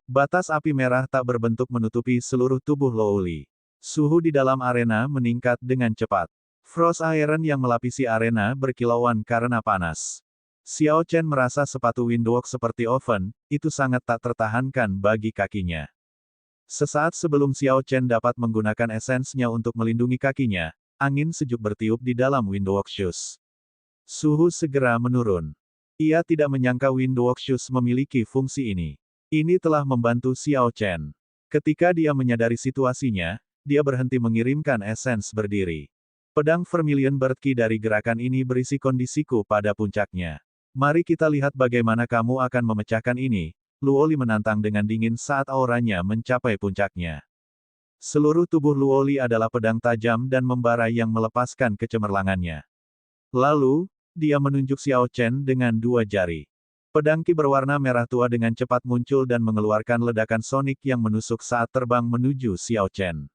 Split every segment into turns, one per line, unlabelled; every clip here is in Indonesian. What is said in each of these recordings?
Batas api merah tak berbentuk menutupi seluruh tubuh Luoli. Suhu di dalam arena meningkat dengan cepat. Frost Iron yang melapisi arena berkilauan karena panas. Xiao Chen merasa sepatu windwalk seperti oven, itu sangat tak tertahankan bagi kakinya. Sesaat sebelum Xiao Chen dapat menggunakan esensnya untuk melindungi kakinya, angin sejuk bertiup di dalam windwalk shoes. Suhu segera menurun. Ia tidak menyangka windwalk shoes memiliki fungsi ini. Ini telah membantu Xiao Chen. Ketika dia menyadari situasinya, dia berhenti mengirimkan esens berdiri. Pedang Vermilion Bird Key dari gerakan ini berisi kondisiku pada puncaknya. Mari kita lihat bagaimana kamu akan memecahkan ini, Luoli menantang dengan dingin saat auranya mencapai puncaknya. Seluruh tubuh Luoli adalah pedang tajam dan membara yang melepaskan kecemerlangannya. Lalu, dia menunjuk Xiao Chen dengan dua jari. Pedang Ki berwarna merah tua dengan cepat muncul dan mengeluarkan ledakan sonik yang menusuk saat terbang menuju Xiao Chen.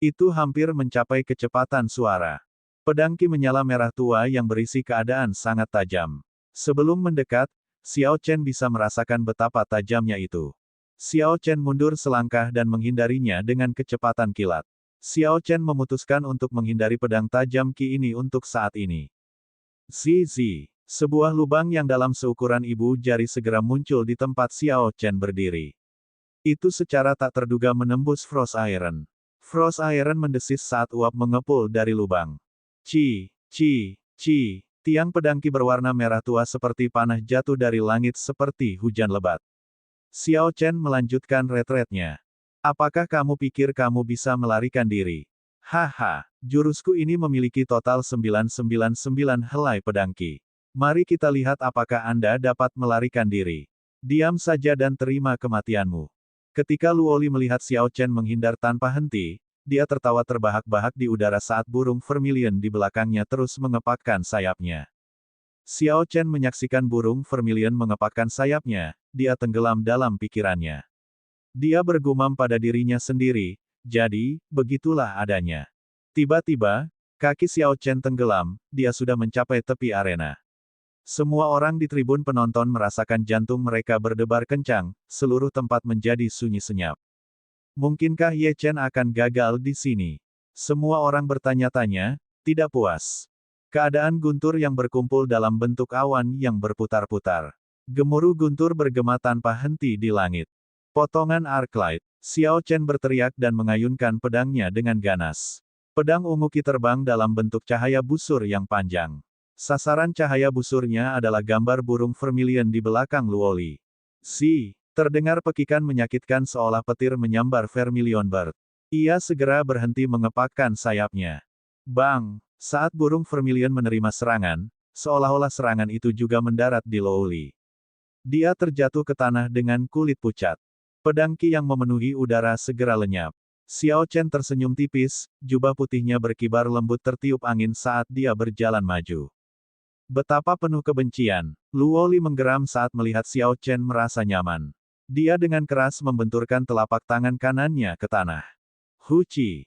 Itu hampir mencapai kecepatan suara. Pedang Ki menyala merah tua yang berisi keadaan sangat tajam. Sebelum mendekat, Xiao Chen bisa merasakan betapa tajamnya itu. Xiao Chen mundur selangkah dan menghindarinya dengan kecepatan kilat. Xiao Chen memutuskan untuk menghindari pedang tajam Ki ini untuk saat ini. Zizi. Sebuah lubang yang dalam seukuran ibu jari segera muncul di tempat Xiao Chen berdiri. Itu secara tak terduga menembus Frost Iron. Frost Iron mendesis saat uap mengepul dari lubang. Ci. Tiang pedang Ki berwarna merah tua seperti panah jatuh dari langit seperti hujan lebat. Xiao Chen melanjutkan retretnya. Apakah kamu pikir kamu bisa melarikan diri? Haha, jurusku ini memiliki total 999 helai pedang Ki. Mari kita lihat apakah Anda dapat melarikan diri. Diam saja dan terima kematianmu. Ketika Luoli melihat Xiao Chen menghindar tanpa henti, dia tertawa terbahak-bahak di udara saat burung Vermilion di belakangnya terus mengepakkan sayapnya. Xiao Chen menyaksikan burung Vermilion mengepakkan sayapnya, dia tenggelam dalam pikirannya. Dia bergumam pada dirinya sendiri, jadi, begitulah adanya. Tiba-tiba, kaki Xiao Chen tenggelam, dia sudah mencapai tepi arena. Semua orang di tribun penonton merasakan jantung mereka berdebar kencang, seluruh tempat menjadi sunyi senyap. Mungkinkah Ye Chen akan gagal di sini? Semua orang bertanya-tanya, tidak puas. Keadaan guntur yang berkumpul dalam bentuk awan yang berputar-putar. Gemuruh guntur bergema tanpa henti di langit. Potongan Arclight. Xiao Chen berteriak dan mengayunkan pedangnya dengan ganas. Pedang ungu Ki terbang dalam bentuk cahaya busur yang panjang. Sasaran cahaya busurnya adalah gambar burung Vermilion di belakang Luoli. Terdengar pekikan menyakitkan seolah petir menyambar Vermilion Bird. Ia segera berhenti mengepakkan sayapnya. Bang! Saat burung Vermilion menerima serangan, seolah-olah serangan itu juga mendarat di Luoli. Dia terjatuh ke tanah dengan kulit pucat. Pedang Ki yang memenuhi udara segera lenyap. Xiao Chen tersenyum tipis, jubah putihnya berkibar lembut tertiup angin saat dia berjalan maju. Betapa penuh kebencian. Luoli menggeram saat melihat Xiao Chen merasa nyaman. Dia dengan keras membenturkan telapak tangan kanannya ke tanah. Huci.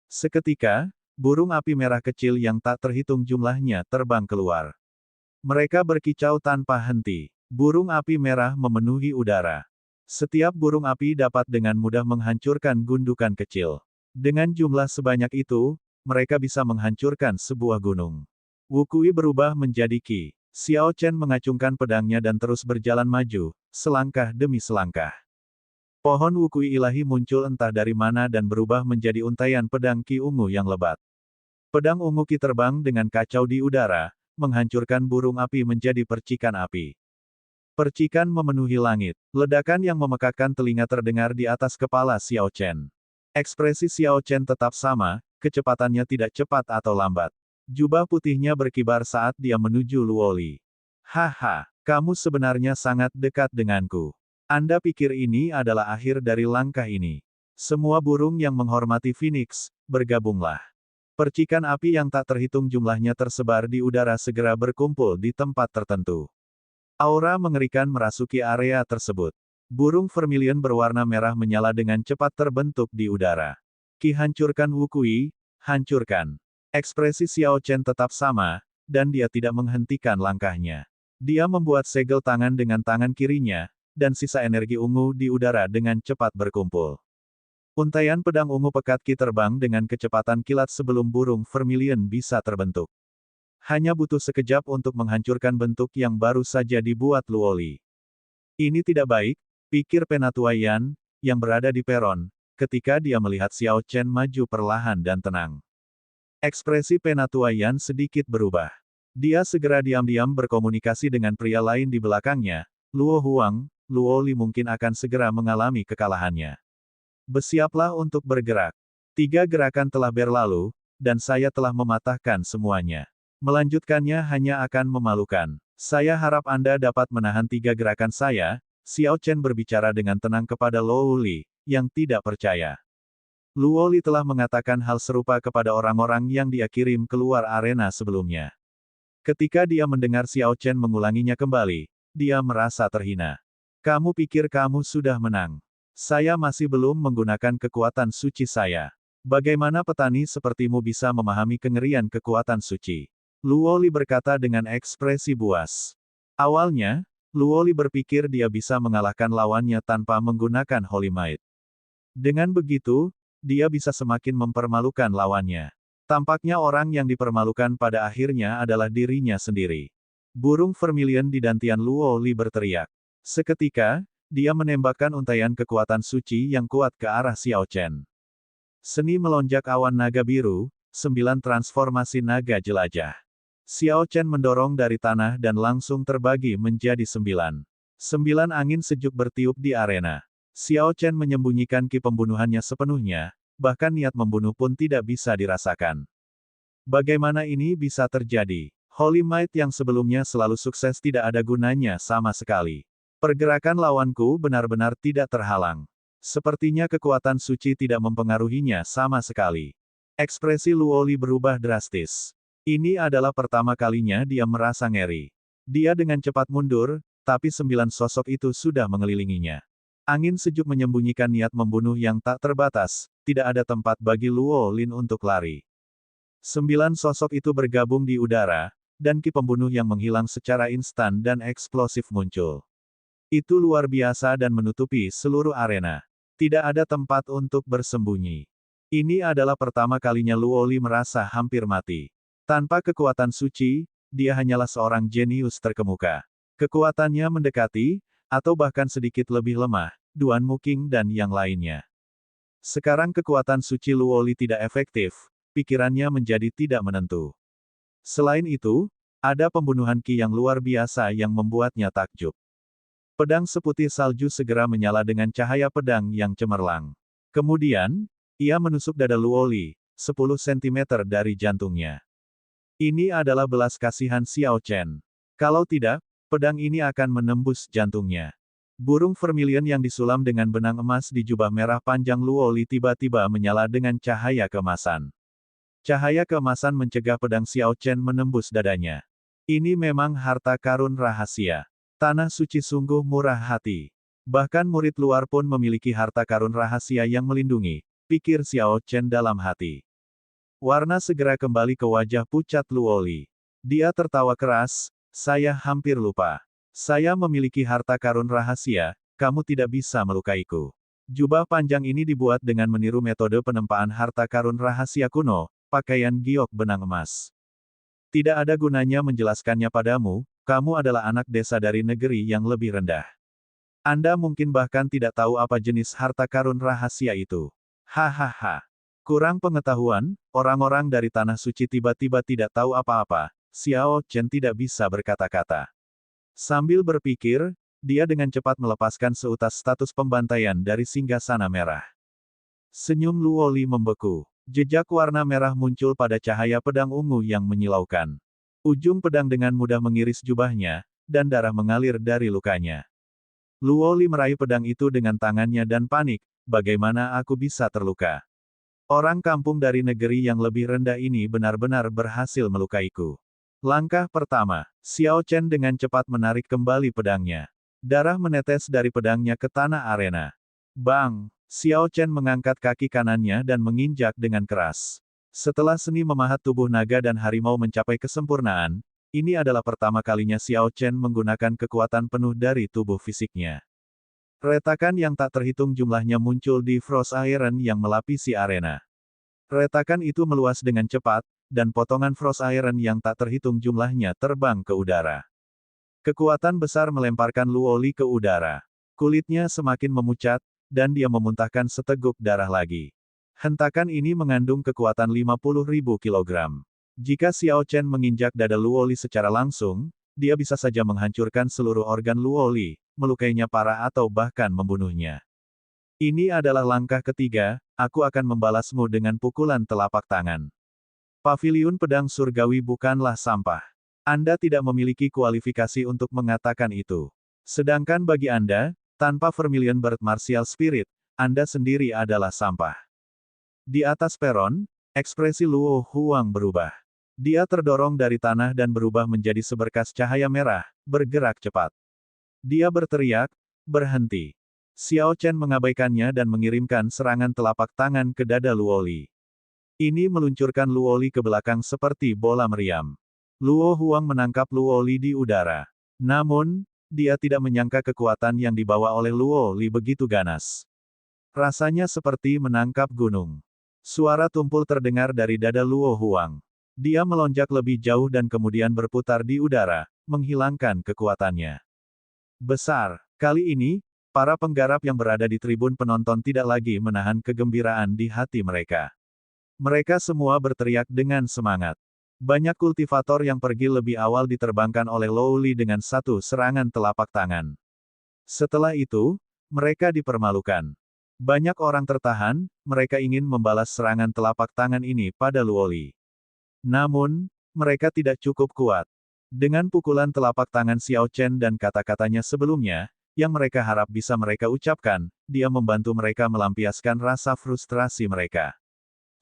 Seketika, burung api merah kecil yang tak terhitung jumlahnya terbang keluar. Mereka berkicau tanpa henti. Burung api merah memenuhi udara. Setiap burung api dapat dengan mudah menghancurkan gundukan kecil. Dengan jumlah sebanyak itu, mereka bisa menghancurkan sebuah gunung. Wukui berubah menjadi Ki. Xiao Chen mengacungkan pedangnya dan terus berjalan maju, selangkah demi selangkah. Pohon Wukui ilahi muncul entah dari mana dan berubah menjadi untaian pedang Ki ungu yang lebat. Pedang ungu Ki terbang dengan kacau di udara, menghancurkan burung api menjadi percikan api. Percikan memenuhi langit. Ledakan yang memekakkan telinga terdengar di atas kepala Xiao Chen. Ekspresi Xiao Chen tetap sama, kecepatannya tidak cepat atau lambat. Jubah putihnya berkibar saat dia menuju Luoli. Haha, kamu sebenarnya sangat dekat denganku. Anda pikir ini adalah akhir dari langkah ini. Semua burung yang menghormati Phoenix, bergabunglah. Percikan api yang tak terhitung jumlahnya tersebar di udara segera berkumpul di tempat tertentu. Aura mengerikan merasuki area tersebut. Burung Vermilion berwarna merah menyala dengan cepat terbentuk di udara. Ki hancurkan Wukui, hancurkan. Ekspresi Xiao Chen tetap sama, dan dia tidak menghentikan langkahnya. Dia membuat segel tangan dengan tangan kirinya, dan sisa energi ungu di udara dengan cepat berkumpul. Untaian pedang ungu pekat Qi terbang dengan kecepatan kilat sebelum burung vermilion bisa terbentuk. Hanya butuh sekejap untuk menghancurkan bentuk yang baru saja dibuat Luoli. Ini tidak baik, pikir Penatua Yan, yang berada di peron, ketika dia melihat Xiao Chen maju perlahan dan tenang. Ekspresi Penatua Yan sedikit berubah. Dia segera diam-diam berkomunikasi dengan pria lain di belakangnya, Luo Huang, Luoli mungkin akan segera mengalami kekalahannya. Bersiaplah untuk bergerak. 3 gerakan telah berlalu, dan saya telah mematahkan semuanya. Melanjutkannya hanya akan memalukan. Saya harap Anda dapat menahan 3 gerakan saya, Xiao Chen berbicara dengan tenang kepada Luo Li, yang tidak percaya. Luo Li telah mengatakan hal serupa kepada orang-orang yang dia kirim keluar arena sebelumnya. Ketika dia mendengar Xiao Chen mengulanginya kembali, dia merasa terhina. Kamu pikir kamu sudah menang? Saya masih belum menggunakan kekuatan suci saya. Bagaimana petani sepertimu bisa memahami kengerian kekuatan suci? Luo Li berkata dengan ekspresi buas. Awalnya, Luo Li berpikir dia bisa mengalahkan lawannya tanpa menggunakan Holy Might. Dengan begitu, dia bisa semakin mempermalukan lawannya. Tampaknya orang yang dipermalukan pada akhirnya adalah dirinya sendiri. Burung vermilion di dantian Luo Li berteriak. Seketika, dia menembakkan untaian kekuatan suci yang kuat ke arah Xiao Chen. Seni melonjak awan naga biru, 9 transformasi naga jelajah. Xiao Chen mendorong dari tanah dan langsung terbagi menjadi 9. 9 angin sejuk bertiup di arena. Xiao Chen menyembunyikan ki pembunuhannya sepenuhnya, bahkan niat membunuh pun tidak bisa dirasakan. Bagaimana ini bisa terjadi? Holy Might yang sebelumnya selalu sukses tidak ada gunanya sama sekali. Pergerakan lawanku benar-benar tidak terhalang. Sepertinya kekuatan suci tidak mempengaruhinya sama sekali. Ekspresi Luo Li berubah drastis. Ini adalah pertama kalinya dia merasa ngeri. Dia dengan cepat mundur, tapi 9 sosok itu sudah mengelilinginya. Angin sejuk menyembunyikan niat membunuh yang tak terbatas, tidak ada tempat bagi Luo Lin untuk lari. 9 sosok itu bergabung di udara, dan ki pembunuh yang menghilang secara instan dan eksplosif muncul. Itu luar biasa dan menutupi seluruh arena. Tidak ada tempat untuk bersembunyi. Ini adalah pertama kalinya Luo Li merasa hampir mati. Tanpa kekuatan suci, dia hanyalah seorang jenius terkemuka. Kekuatannya mendekati, atau bahkan sedikit lebih lemah, Duan Muking dan yang lainnya. Sekarang kekuatan suci Luo Li tidak efektif, pikirannya menjadi tidak menentu. Selain itu, ada pembunuhan ki yang luar biasa yang membuatnya takjub. Pedang seputih salju segera menyala dengan cahaya pedang yang cemerlang. Kemudian, ia menusuk dada Luo Li, 10 cm dari jantungnya. Ini adalah belas kasihan Xiao Chen. Kalau tidak, pedang ini akan menembus jantungnya. Burung vermilion yang disulam dengan benang emas di jubah merah panjang Luo Li tiba-tiba menyala dengan cahaya keemasan. Cahaya keemasan mencegah pedang Xiao Chen menembus dadanya. Ini memang harta karun rahasia. Tanah suci sungguh murah hati. Bahkan murid luar pun memiliki harta karun rahasia yang melindungi, pikir Xiao Chen dalam hati. Warna segera kembali ke wajah pucat Luo Li. Dia tertawa keras, saya hampir lupa. Saya memiliki harta karun rahasia, kamu tidak bisa melukaiku. Jubah panjang ini dibuat dengan meniru metode penempaan harta karun rahasia kuno, pakaian giok benang emas. Tidak ada gunanya menjelaskannya padamu, kamu adalah anak desa dari negeri yang lebih rendah. Anda mungkin bahkan tidak tahu apa jenis harta karun rahasia itu. Hahaha. Kurang pengetahuan, orang-orang dari Tanah Suci tiba-tiba tidak tahu apa-apa, Xiao Chen tidak bisa berkata-kata. Sambil berpikir, dia dengan cepat melepaskan seutas status pembantaian dari singgasana merah. Senyum Luo Li membeku. Jejak warna merah muncul pada cahaya pedang ungu yang menyilaukan. Ujung pedang dengan mudah mengiris jubahnya, dan darah mengalir dari lukanya. Luo Li meraih pedang itu dengan tangannya dan panik, bagaimana aku bisa terluka? Orang kampung dari negeri yang lebih rendah ini benar-benar berhasil melukaiku. Langkah pertama, Xiao Chen dengan cepat menarik kembali pedangnya. Darah menetes dari pedangnya ke tanah arena. Bang! Xiao Chen mengangkat kaki kanannya dan menginjak dengan keras. Setelah seni memahat tubuh naga dan harimau mencapai kesempurnaan, ini adalah pertama kalinya Xiao Chen menggunakan kekuatan penuh dari tubuh fisiknya. Retakan yang tak terhitung jumlahnya muncul di Frost Iron yang melapisi arena. Retakan itu meluas dengan cepat, dan potongan Frost Iron yang tak terhitung jumlahnya terbang ke udara. Kekuatan besar melemparkan Luoli ke udara. Kulitnya semakin memucat, dan dia memuntahkan seteguk darah lagi. Hentakan ini mengandung kekuatan 50.000 kilogram. Jika Xiao Chen menginjak dada Luoli secara langsung, dia bisa saja menghancurkan seluruh organ Luoli, melukainya parah atau bahkan membunuhnya. Ini adalah langkah ketiga, aku akan membalasmu dengan pukulan telapak tangan. Paviliun pedang surgawi bukanlah sampah. Anda tidak memiliki kualifikasi untuk mengatakan itu. Sedangkan bagi Anda, tanpa Vermilion Bird Martial Spirit, Anda sendiri adalah sampah. Di atas peron, ekspresi Luo Huang berubah. Dia terdorong dari tanah dan berubah menjadi seberkas cahaya merah, bergerak cepat. Dia berteriak, berhenti. Xiao Chen mengabaikannya dan mengirimkan serangan telapak tangan ke dada Luoli. Ini meluncurkan Luoli ke belakang seperti bola meriam. Luo Huang menangkap Luoli di udara. Namun, dia tidak menyangka kekuatan yang dibawa oleh Luoli begitu ganas. Rasanya seperti menangkap gunung. Suara tumpul terdengar dari dada Luo Huang. Dia melonjak lebih jauh dan kemudian berputar di udara, menghilangkan kekuatannya. Besar. Kali ini, para penggarap yang berada di tribun penonton tidak lagi menahan kegembiraan di hati mereka. Mereka semua berteriak dengan semangat. Banyak kultivator yang pergi lebih awal diterbangkan oleh Luoli dengan satu serangan telapak tangan. Setelah itu, mereka dipermalukan. Banyak orang tertahan, mereka ingin membalas serangan telapak tangan ini pada Luoli. Namun, mereka tidak cukup kuat. Dengan pukulan telapak tangan Xiao Chen dan kata-katanya sebelumnya, yang mereka harap bisa mereka ucapkan, dia membantu mereka melampiaskan rasa frustrasi mereka.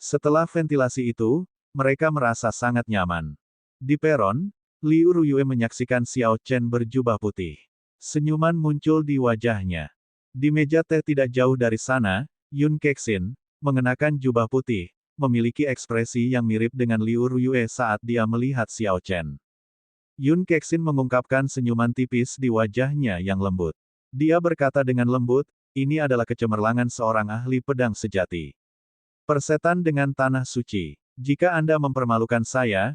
Setelah ventilasi itu, mereka merasa sangat nyaman. Di peron, Liu Ruyue menyaksikan Xiao Chen berjubah putih. Senyuman muncul di wajahnya. Di meja teh tidak jauh dari sana, Yun Kexin, mengenakan jubah putih, memiliki ekspresi yang mirip dengan Liu Ruyue saat dia melihat Xiao Chen. Yun Kexin mengungkapkan senyuman tipis di wajahnya yang lembut. Dia berkata dengan lembut, ini adalah kecemerlangan seorang ahli pedang sejati. Persetan dengan tanah suci. Jika Anda mempermalukan saya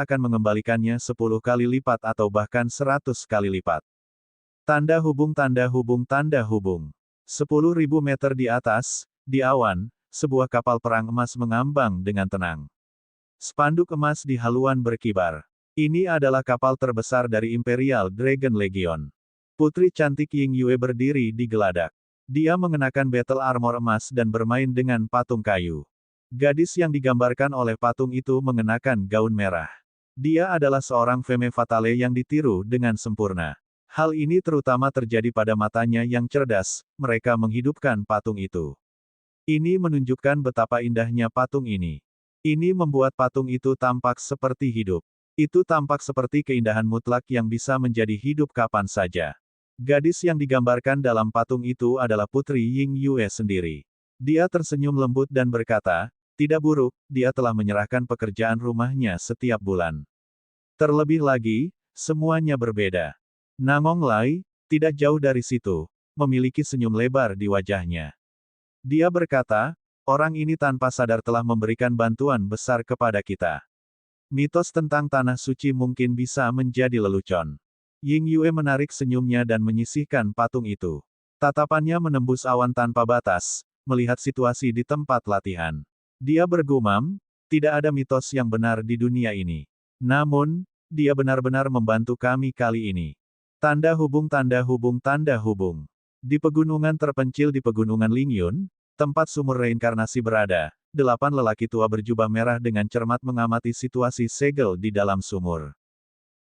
akan mengembalikannya 10 kali lipat atau bahkan 100 kali lipat. Tanda hubung tanda hubung tanda hubung. 10.000 meter di atas, di awan, sebuah kapal perang emas mengambang dengan tenang. Spanduk emas di haluan berkibar. Ini adalah kapal terbesar dari Imperial Dragon Legion. Putri cantik Ying Yue berdiri di geladak. Dia mengenakan battle armor emas dan bermain dengan patung kayu. Gadis yang digambarkan oleh patung itu mengenakan gaun merah. Dia adalah seorang femme fatale yang ditiru dengan sempurna. Hal ini terutama terjadi pada matanya yang cerdas, mereka menghidupkan patung itu. Ini menunjukkan betapa indahnya patung ini. Ini membuat patung itu tampak seperti hidup. Itu tampak seperti keindahan mutlak yang bisa menjadi hidup kapan saja. Gadis yang digambarkan dalam patung itu adalah Putri Ying Yue sendiri. Dia tersenyum lembut dan berkata, tidak buruk, dia telah menyerahkan pekerjaan rumahnya setiap bulan. Terlebih lagi, semuanya berbeda. Nangong Lai, tidak jauh dari situ, memiliki senyum lebar di wajahnya. Dia berkata, orang ini tanpa sadar telah memberikan bantuan besar kepada kita. Mitos tentang tanah suci mungkin bisa menjadi lelucon. Ying Yue menarik senyumnya dan menyisihkan patung itu. Tatapannya menembus awan tanpa batas, melihat situasi di tempat latihan. Dia bergumam, tidak ada mitos yang benar di dunia ini. Namun, dia benar-benar membantu kami kali ini. Tanda hubung tanda hubung tanda hubung. Di pegunungan terpencil di pegunungan Lingyun, tempat sumur reinkarnasi berada, 8 lelaki tua berjubah merah dengan cermat mengamati situasi segel di dalam sumur.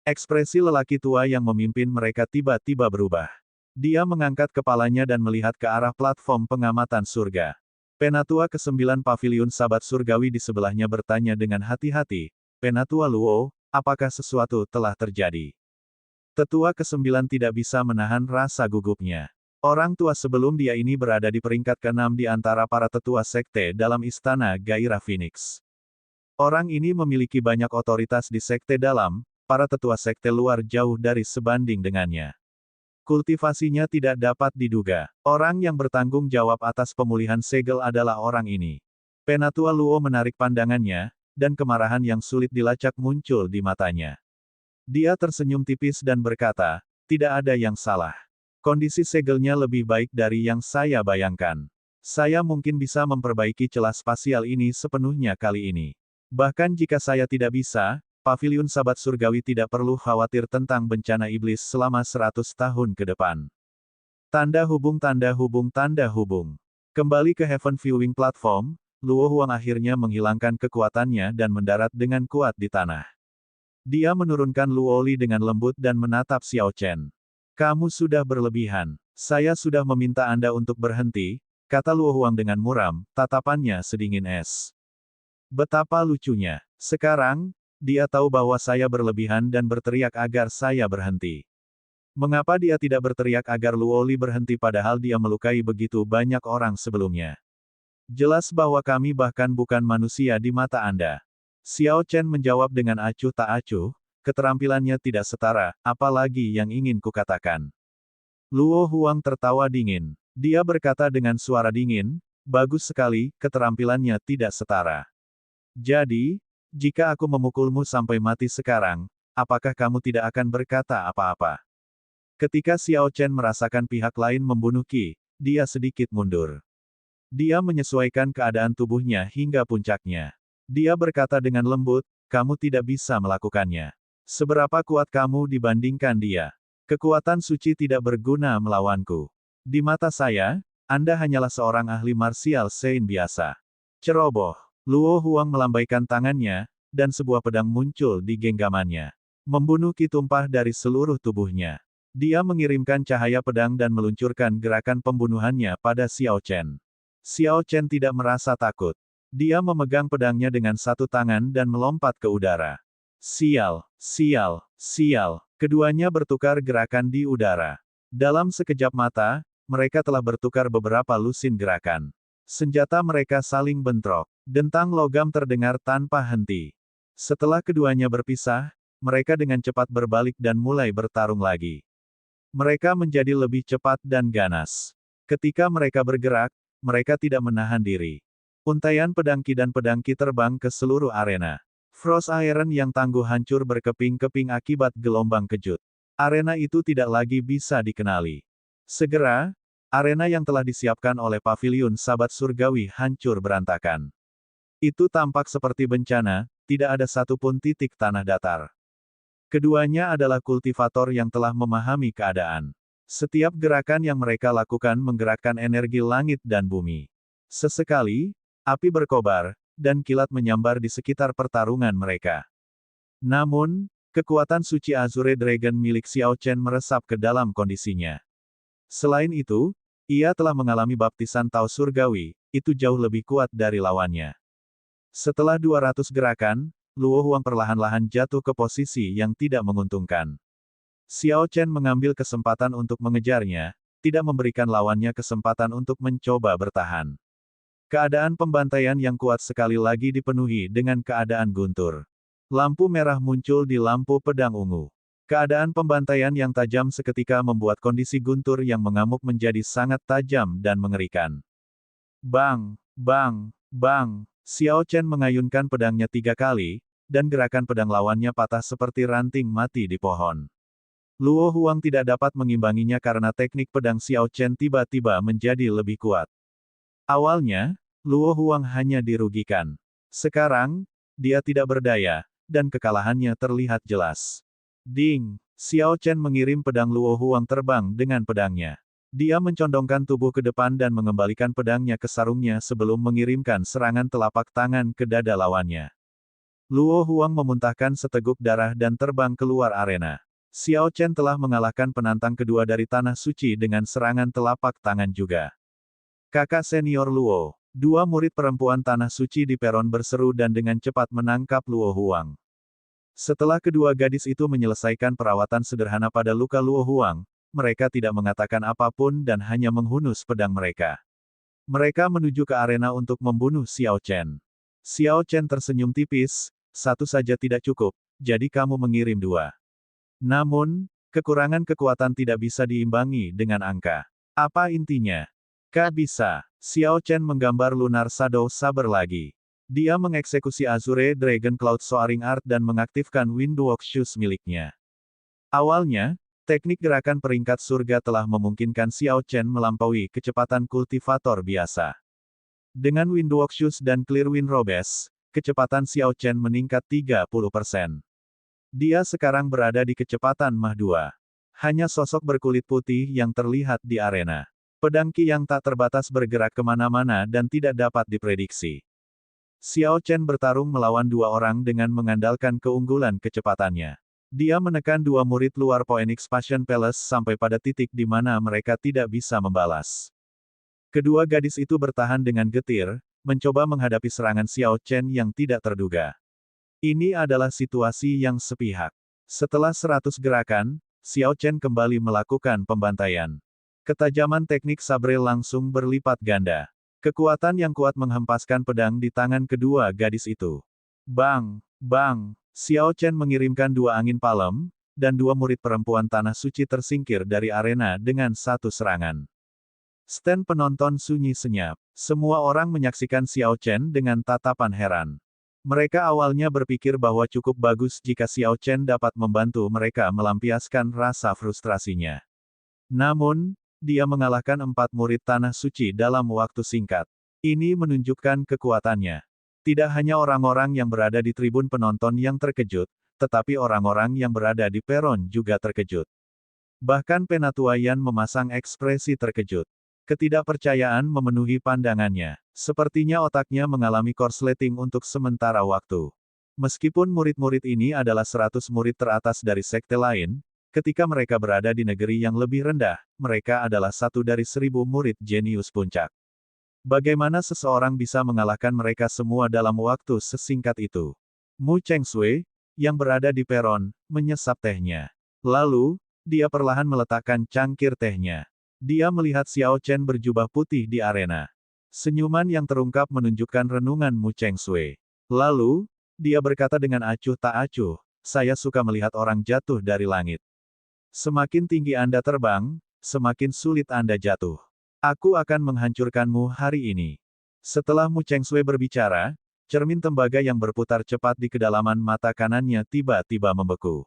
Ekspresi lelaki tua yang memimpin mereka tiba-tiba berubah. Dia mengangkat kepalanya dan melihat ke arah platform pengamatan surga. Penatua ke-9 Paviliun Sabat Surgawi di sebelahnya bertanya dengan hati-hati, Penatua Luo, apakah sesuatu telah terjadi? Tetua ke-9 tidak bisa menahan rasa gugupnya. Orang tua sebelum dia ini berada di peringkat ke-6 di antara para tetua sekte dalam istana Gairah Phoenix. Orang ini memiliki banyak otoritas di sekte dalam, para tetua sekte luar jauh dari sebanding dengannya. Kultivasinya tidak dapat diduga. Orang yang bertanggung jawab atas pemulihan segel adalah orang ini. Penatua Luo menarik pandangannya, dan kemarahan yang sulit dilacak muncul di matanya. Dia tersenyum tipis dan berkata, tidak ada yang salah. Kondisi segelnya lebih baik dari yang saya bayangkan. Saya mungkin bisa memperbaiki celah spasial ini sepenuhnya kali ini. Bahkan jika saya tidak bisa, Paviliun Sabat Surgawi tidak perlu khawatir tentang bencana iblis selama 100 tahun ke depan. Tanda hubung tanda hubung tanda hubung. Kembali ke Heaven Viewing Platform, Luo Huang akhirnya menghilangkan kekuatannya dan mendarat dengan kuat di tanah. Dia menurunkan Luo Li dengan lembut dan menatap Xiao Chen. Kamu sudah berlebihan. Saya sudah meminta Anda untuk berhenti, kata Luo Huang dengan muram, tatapannya sedingin es. Betapa lucunya. Sekarang, dia tahu bahwa saya berlebihan dan berteriak agar saya berhenti. Mengapa dia tidak berteriak agar Luo Li berhenti padahal dia melukai begitu banyak orang sebelumnya? Jelas bahwa kami bahkan bukan manusia di mata Anda. Xiao Chen menjawab dengan acuh tak acuh, keterampilannya tidak setara, apalagi yang ingin kukatakan. Luo Huang tertawa dingin. Dia berkata dengan suara dingin, bagus sekali, keterampilannya tidak setara. Jadi, jika aku memukulmu sampai mati sekarang, apakah kamu tidak akan berkata apa-apa? Ketika Xiao Chen merasakan pihak lain membunuh Qi, dia sedikit mundur. Dia menyesuaikan keadaan tubuhnya hingga puncaknya. Dia berkata dengan lembut, kamu tidak bisa melakukannya. Seberapa kuat kamu dibandingkan dia? Kekuatan suci tidak berguna melawanku. Di mata saya, Anda hanyalah seorang ahli martial Sein biasa. Ceroboh. Luo Huang melambaikan tangannya, dan sebuah pedang muncul di genggamannya. Membunuh Qi tumpah dari seluruh tubuhnya. Dia mengirimkan cahaya pedang dan meluncurkan gerakan pembunuhannya pada Xiao Chen. Xiao Chen tidak merasa takut. Dia memegang pedangnya dengan satu tangan dan melompat ke udara. Sial, sial, sial. Keduanya bertukar gerakan di udara. Dalam sekejap mata, mereka telah bertukar beberapa lusin gerakan. Senjata mereka saling bentrok. Dentang logam terdengar tanpa henti. Setelah keduanya berpisah, mereka dengan cepat berbalik dan mulai bertarung lagi. Mereka menjadi lebih cepat dan ganas. Ketika mereka bergerak, mereka tidak menahan diri. Untaian pedang Qi dan pedang Qi terbang ke seluruh arena. Frost Iron yang tangguh hancur berkeping-keping akibat gelombang kejut. Arena itu tidak lagi bisa dikenali. Segera, arena yang telah disiapkan oleh Paviliun Sabat Surgawi hancur berantakan. Itu tampak seperti bencana, tidak ada satupun titik tanah datar. Keduanya adalah kultivator yang telah memahami keadaan. Setiap gerakan yang mereka lakukan menggerakkan energi langit dan bumi. Sesekali, api berkobar, dan kilat menyambar di sekitar pertarungan mereka. Namun, kekuatan suci Azure Dragon milik Xiao Chen meresap ke dalam kondisinya. Selain itu, ia telah mengalami baptisan Tao Surgawi, itu jauh lebih kuat dari lawannya. Setelah 200 gerakan, Luo Huang perlahan-lahan jatuh ke posisi yang tidak menguntungkan. Xiao Chen mengambil kesempatan untuk mengejarnya, tidak memberikan lawannya kesempatan untuk mencoba bertahan. Keadaan pembantaian yang kuat sekali lagi dipenuhi dengan keadaan guntur. Lampu merah muncul di lampu pedang ungu. Keadaan pembantaian yang tajam seketika membuat kondisi guntur yang mengamuk menjadi sangat tajam dan mengerikan. Bang, bang, bang. Xiao Chen mengayunkan pedangnya 3 kali, dan gerakan pedang lawannya patah seperti ranting mati di pohon. Luo Huang tidak dapat mengimbanginya karena teknik pedang Xiao Chen tiba-tiba menjadi lebih kuat. Awalnya, Luo Huang hanya dirugikan. Sekarang, dia tidak berdaya, dan kekalahannya terlihat jelas. Ding! Xiao Chen mengirim pedang Luo Huang terbang dengan pedangnya. Dia mencondongkan tubuh ke depan dan mengembalikan pedangnya ke sarungnya sebelum mengirimkan serangan telapak tangan ke dada lawannya. Luo Huang memuntahkan seteguk darah dan terbang keluar arena. Xiao Chen telah mengalahkan penantang kedua dari Tanah Suci dengan serangan telapak tangan juga. Kakak senior Luo, 2 murid perempuan Tanah Suci di peron berseru dan dengan cepat menangkap Luo Huang. Setelah kedua gadis itu menyelesaikan perawatan sederhana pada luka Luo Huang, mereka tidak mengatakan apapun dan hanya menghunus pedang mereka. Mereka menuju ke arena untuk membunuh Xiao Chen. Xiao Chen tersenyum tipis, 1 saja tidak cukup, jadi kamu mengirim 2. Namun, Kekurangan kekuatan tidak bisa diimbangi dengan angka. Apa intinya? Bisa. Xiao Chen menggambar Lunar Shadow Saber lagi. Dia mengeksekusi Azure Dragon Cloud Soaring Art dan mengaktifkan Windwalk Shoes miliknya. Awalnya, teknik gerakan peringkat surga telah memungkinkan Xiao Chen melampaui kecepatan kultivator biasa. Dengan Windwalk Shoes dan Clear Wind Robes, kecepatan Xiao Chen meningkat 30%. Dia sekarang berada di kecepatan Mach 2. Hanya sosok berkulit putih yang terlihat di arena. Pedang Qi yang tak terbatas bergerak kemana-mana dan tidak dapat diprediksi. Xiao Chen bertarung melawan dua orang dengan mengandalkan keunggulan kecepatannya. Dia menekan dua murid luar Phoenix Passion Palace sampai pada titik di mana mereka tidak bisa membalas. Kedua gadis itu bertahan dengan getir, mencoba menghadapi serangan Xiao Chen yang tidak terduga. Ini adalah situasi yang sepihak. Setelah 100 gerakan, Xiao Chen kembali melakukan pembantaian. Ketajaman teknik sabre langsung berlipat ganda. Kekuatan yang kuat menghempaskan pedang di tangan kedua gadis itu. Bang! Bang! Xiao Chen mengirimkan dua angin palem, dan dua murid perempuan tanah suci tersingkir dari arena dengan satu serangan. Stand penonton sunyi senyap. Semua orang menyaksikan Xiao Chen dengan tatapan heran. Mereka awalnya berpikir bahwa cukup bagus jika Xiao Chen dapat membantu mereka melampiaskan rasa frustrasinya. Namun, dia mengalahkan 4 murid tanah suci dalam waktu singkat. Ini menunjukkan kekuatannya. Tidak hanya orang-orang yang berada di tribun penonton yang terkejut, tetapi orang-orang yang berada di peron juga terkejut. Bahkan Penatuaian memasang ekspresi terkejut. Ketidakpercayaan memenuhi pandangannya. Sepertinya otaknya mengalami korsleting untuk sementara waktu. Meskipun murid-murid ini adalah 100 murid teratas dari sekte lain, ketika mereka berada di negeri yang lebih rendah, mereka adalah satu dari 1000 murid jenius puncak. Bagaimana seseorang bisa mengalahkan mereka semua dalam waktu sesingkat itu? Mu Chengshui, yang berada di peron, menyesap tehnya. Lalu, dia perlahan meletakkan cangkir tehnya. Dia melihat Xiao Chen berjubah putih di arena. Senyuman yang terungkap menunjukkan renungan Mu Chengshui. Lalu, dia berkata dengan acuh tak acuh, saya suka melihat orang jatuh dari langit. Semakin tinggi Anda terbang, semakin sulit Anda jatuh. Aku akan menghancurkanmu hari ini. Setelah Mu Chengshui berbicara, cermin tembaga yang berputar cepat di kedalaman mata kanannya tiba-tiba membeku.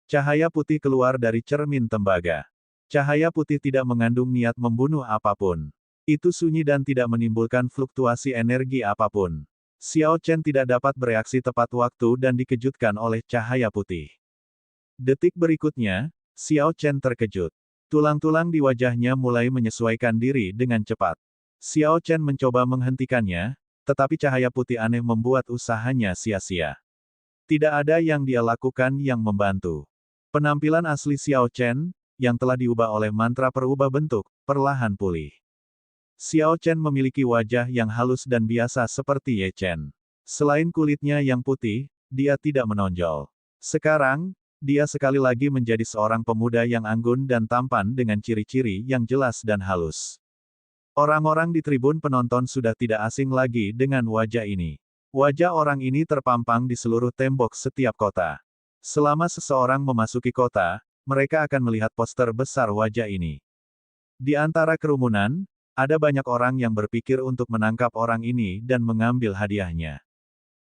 Cahaya putih keluar dari cermin tembaga. Cahaya putih tidak mengandung niat membunuh apapun. Itu sunyi dan tidak menimbulkan fluktuasi energi apapun. Xiao Chen tidak dapat bereaksi tepat waktu dan dikejutkan oleh cahaya putih. Detik berikutnya, Xiao Chen terkejut. Tulang-tulang di wajahnya mulai menyesuaikan diri dengan cepat. Xiao Chen mencoba menghentikannya, tetapi cahaya putih aneh membuat usahanya sia-sia. Tidak ada yang dia lakukan yang membantu. Penampilan asli Xiao Chen, yang telah diubah oleh mantra perubah bentuk, perlahan pulih. Xiao Chen memiliki wajah yang halus dan biasa seperti Ye Chen. Selain kulitnya yang putih, dia tidak menonjol. Sekarang, dia sekali lagi menjadi seorang pemuda yang anggun dan tampan dengan ciri-ciri yang jelas dan halus. Orang-orang di tribun penonton sudah tidak asing lagi dengan wajah ini. Wajah orang ini terpampang di seluruh tembok setiap kota. Selama seseorang memasuki kota, mereka akan melihat poster besar wajah ini. Di antara kerumunan, ada banyak orang yang berpikir untuk menangkap orang ini dan mengambil hadiahnya.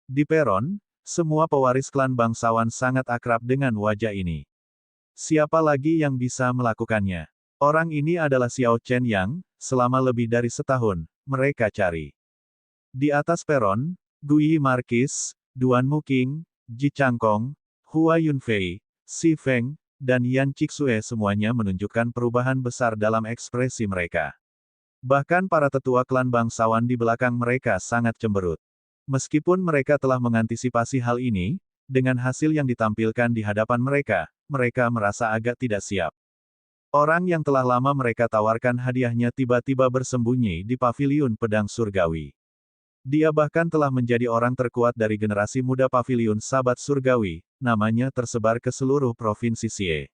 Di peron, semua pewaris klan bangsawan sangat akrab dengan wajah ini. Siapa lagi yang bisa melakukannya? Orang ini adalah Xiao Chen yang, selama lebih dari setahun, mereka cari. Di atas peron, Gui Marquis, Duan Muking, Ji Changkong, Hua Yunfei, Si Feng, dan Yan Cixue semuanya menunjukkan perubahan besar dalam ekspresi mereka. Bahkan para tetua klan bangsawan di belakang mereka sangat cemberut. Meskipun mereka telah mengantisipasi hal ini, dengan hasil yang ditampilkan di hadapan mereka, mereka merasa agak tidak siap. Orang yang telah lama mereka tawarkan hadiahnya tiba-tiba bersembunyi di paviliun pedang surgawi. Dia bahkan telah menjadi orang terkuat dari generasi muda paviliun Sabat Surgawi, namanya tersebar ke seluruh provinsi Xie.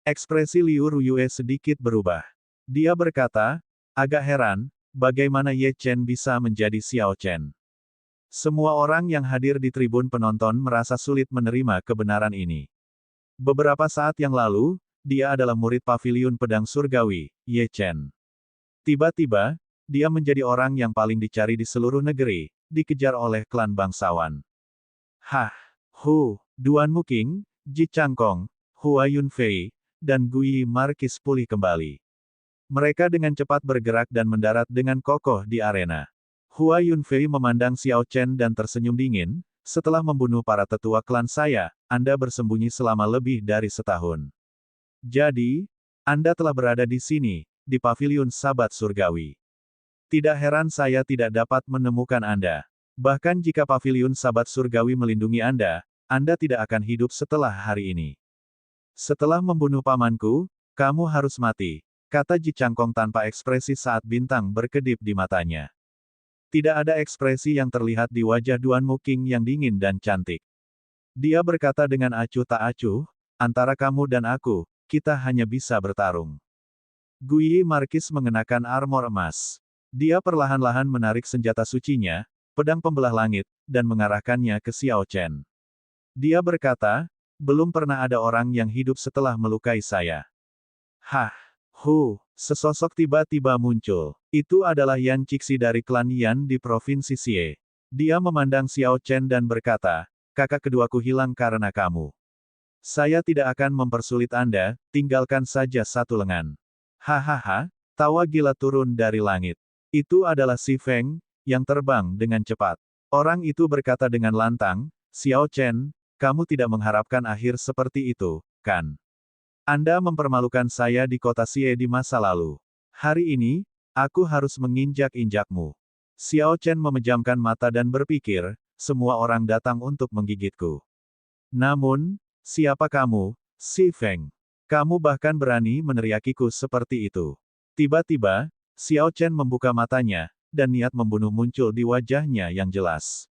Ekspresi Liu Ruyue sedikit berubah. Dia berkata, agak heran, bagaimana Ye Chen bisa menjadi Xiao Chen. Semua orang yang hadir di tribun penonton merasa sulit menerima kebenaran ini. Beberapa saat yang lalu, dia adalah murid Paviliun Pedang Surgawi, Ye Chen. Tiba-tiba, dia menjadi orang yang paling dicari di seluruh negeri, dikejar oleh klan bangsawan. Hah, Duan Muking, Ji Changkong, Hua Yunfei, dan Gui Markis pulih kembali. Mereka dengan cepat bergerak dan mendarat dengan kokoh di arena. Hua Yunfei memandang Xiao Chen dan tersenyum dingin, setelah membunuh para tetua klan saya, Anda bersembunyi selama lebih dari setahun. Jadi, Anda telah berada di sini, di Paviliun Sabat Surgawi. Tidak heran saya tidak dapat menemukan Anda. Bahkan jika Paviliun Sabat Surgawi melindungi Anda tidak akan hidup setelah hari ini. Setelah membunuh pamanku, kamu harus mati, kata Ji Changkong tanpa ekspresi saat bintang berkedip di matanya. Tidak ada ekspresi yang terlihat di wajah Duan Muking yang dingin dan cantik. Dia berkata dengan acuh tak acuh, antara kamu dan aku, kita hanya bisa bertarung. Gui Markis mengenakan armor emas. Dia perlahan-lahan menarik senjata sucinya, pedang pembelah langit, dan mengarahkannya ke Xiao Chen. Dia berkata, belum pernah ada orang yang hidup setelah melukai saya. Sesosok tiba-tiba muncul. Itu adalah Yan Cixi dari klan Yan di Provinsi Xie. Dia memandang Xiao Chen dan berkata, kakak keduaku hilang karena kamu. Saya tidak akan mempersulit Anda, tinggalkan saja satu lengan. Hahaha, tawa gila turun dari langit. Itu adalah Si Feng, yang terbang dengan cepat. Orang itu berkata dengan lantang, Xiao Chen, kamu tidak mengharapkan akhir seperti itu, kan? Anda mempermalukan saya di kota Xie di masa lalu. Hari ini, aku harus menginjak-injakmu. Xiao Chen memejamkan mata dan berpikir, semua orang datang untuk menggigitku. Namun, siapa kamu, Si Feng? Kamu bahkan berani meneriakiku seperti itu. Tiba-tiba, Xiao Chen membuka matanya, dan niat membunuh muncul di wajahnya yang jelas.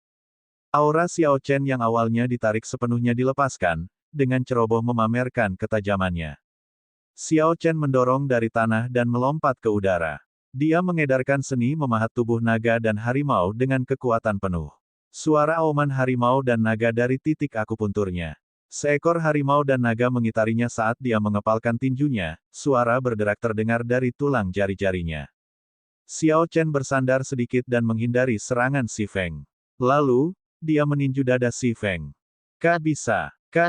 Aura Xiao Chen yang awalnya ditarik sepenuhnya dilepaskan, dengan ceroboh memamerkan ketajamannya. Xiao Chen mendorong dari tanah dan melompat ke udara. Dia mengedarkan seni memahat tubuh naga dan harimau dengan kekuatan penuh. Suara auman harimau dan naga dari titik akupunturnya. Seekor harimau dan naga mengitarinya saat dia mengepalkan tinjunya, suara berderak terdengar dari tulang jari-jarinya. Xiao Chen bersandar sedikit dan menghindari serangan Si Feng. Lalu, dia meninju dada Si Feng. Kak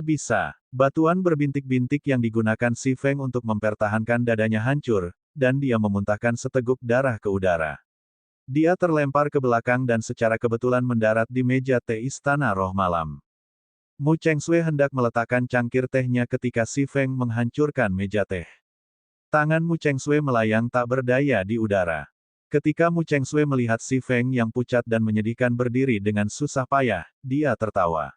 bisa. Batuan berbintik-bintik yang digunakan Si Feng untuk mempertahankan dadanya hancur, dan dia memuntahkan seteguk darah ke udara. Dia terlempar ke belakang dan secara kebetulan mendarat di meja teh Istana Roh Malam. Mu Chengshui hendak meletakkan cangkir tehnya ketika Si Feng menghancurkan meja teh. Tangan Mu Chengshui melayang tak berdaya di udara. Ketika Mu Chengshui melihat Si Feng yang pucat dan menyedihkan berdiri dengan susah payah, dia tertawa.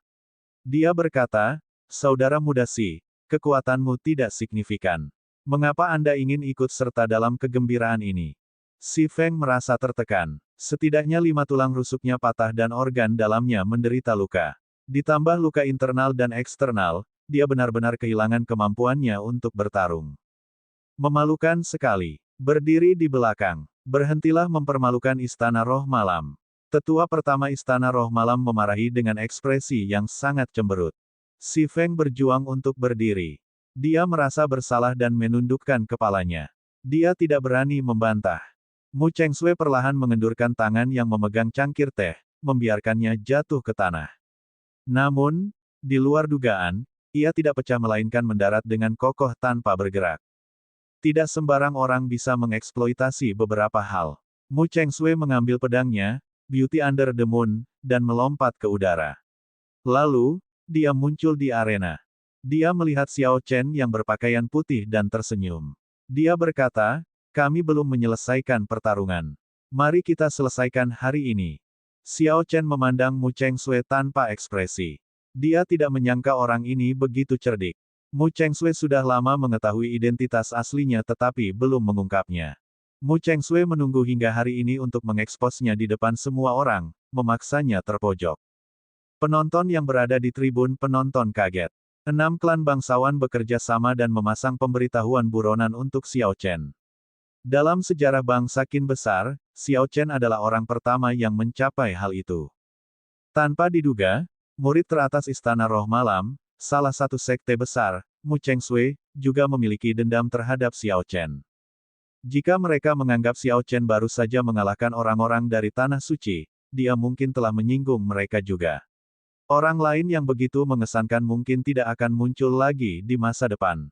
Dia berkata, saudara muda Si, kekuatanmu tidak signifikan. Mengapa Anda ingin ikut serta dalam kegembiraan ini? Si Feng merasa tertekan. Setidaknya 5 tulang rusuknya patah dan organ dalamnya menderita luka. Ditambah luka internal dan eksternal, dia benar-benar kehilangan kemampuannya untuk bertarung. Memalukan sekali. Berdiri di belakang. Berhentilah mempermalukan Istana Roh Malam. Tetua pertama Istana Roh Malam memarahi dengan ekspresi yang sangat cemberut. Si Feng berjuang untuk berdiri. Dia merasa bersalah dan menundukkan kepalanya. Dia tidak berani membantah. Mu Chengshui perlahan mengendurkan tangan yang memegang cangkir teh, membiarkannya jatuh ke tanah. Namun, di luar dugaan, ia tidak pecah melainkan mendarat dengan kokoh tanpa bergerak. Tidak sembarang orang bisa mengeksploitasi beberapa hal. Mu Chengshui mengambil pedangnya, Beauty Under the Moon, dan melompat ke udara. Lalu, dia muncul di arena. Dia melihat Xiao Chen yang berpakaian putih dan tersenyum. Dia berkata, kami belum menyelesaikan pertarungan. Mari kita selesaikan hari ini. Xiao Chen memandang Mu Chengshui tanpa ekspresi. Dia tidak menyangka orang ini begitu cerdik. Mu Chengshui sudah lama mengetahui identitas aslinya tetapi belum mengungkapnya. Mu Chengshui menunggu hingga hari ini untuk mengeksposnya di depan semua orang, memaksanya terpojok. Penonton yang berada di tribun penonton kaget. 6 klan bangsawan bekerja sama dan memasang pemberitahuan buronan untuk Xiao Chen. Dalam sejarah bangsa Qin besar, Xiao Chen adalah orang pertama yang mencapai hal itu. Tanpa diduga, murid teratas Istana Roh Malam, salah satu sekte besar, Mu Cheng Sui, juga memiliki dendam terhadap Xiao Chen. Jika mereka menganggap Xiao Chen baru saja mengalahkan orang-orang dari Tanah Suci, dia mungkin telah menyinggung mereka juga. Orang lain yang begitu mengesankan mungkin tidak akan muncul lagi di masa depan.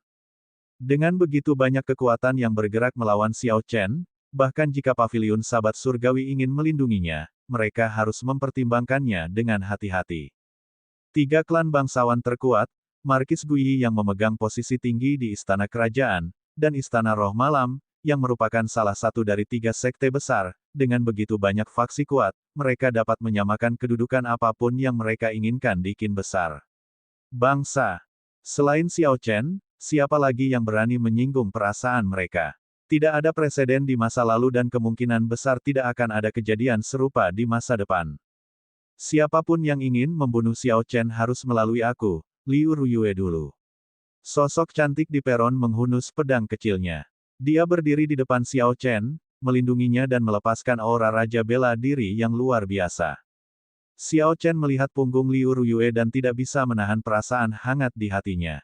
Dengan begitu banyak kekuatan yang bergerak melawan Xiao Chen, bahkan jika Paviliun Sabat Surgawi ingin melindunginya, mereka harus mempertimbangkannya dengan hati-hati. 3 klan bangsawan terkuat, Markis Guyi yang memegang posisi tinggi di Istana Kerajaan, dan Istana Roh Malam, yang merupakan salah satu dari 3 sekte besar, dengan begitu banyak faksi kuat, mereka dapat menyamakan kedudukan apapun yang mereka inginkan di Qin besar. Bangsa. Selain Xiao Chen, siapa lagi yang berani menyinggung perasaan mereka? Tidak ada preseden di masa lalu dan kemungkinan besar tidak akan ada kejadian serupa di masa depan. Siapapun yang ingin membunuh Xiao Chen harus melalui aku, Liu Ruyue dulu. Sosok cantik di peron menghunus pedang kecilnya. Dia berdiri di depan Xiao Chen, melindunginya dan melepaskan aura raja bela diri yang luar biasa. Xiao Chen melihat punggung Liu Ruyue dan tidak bisa menahan perasaan hangat di hatinya.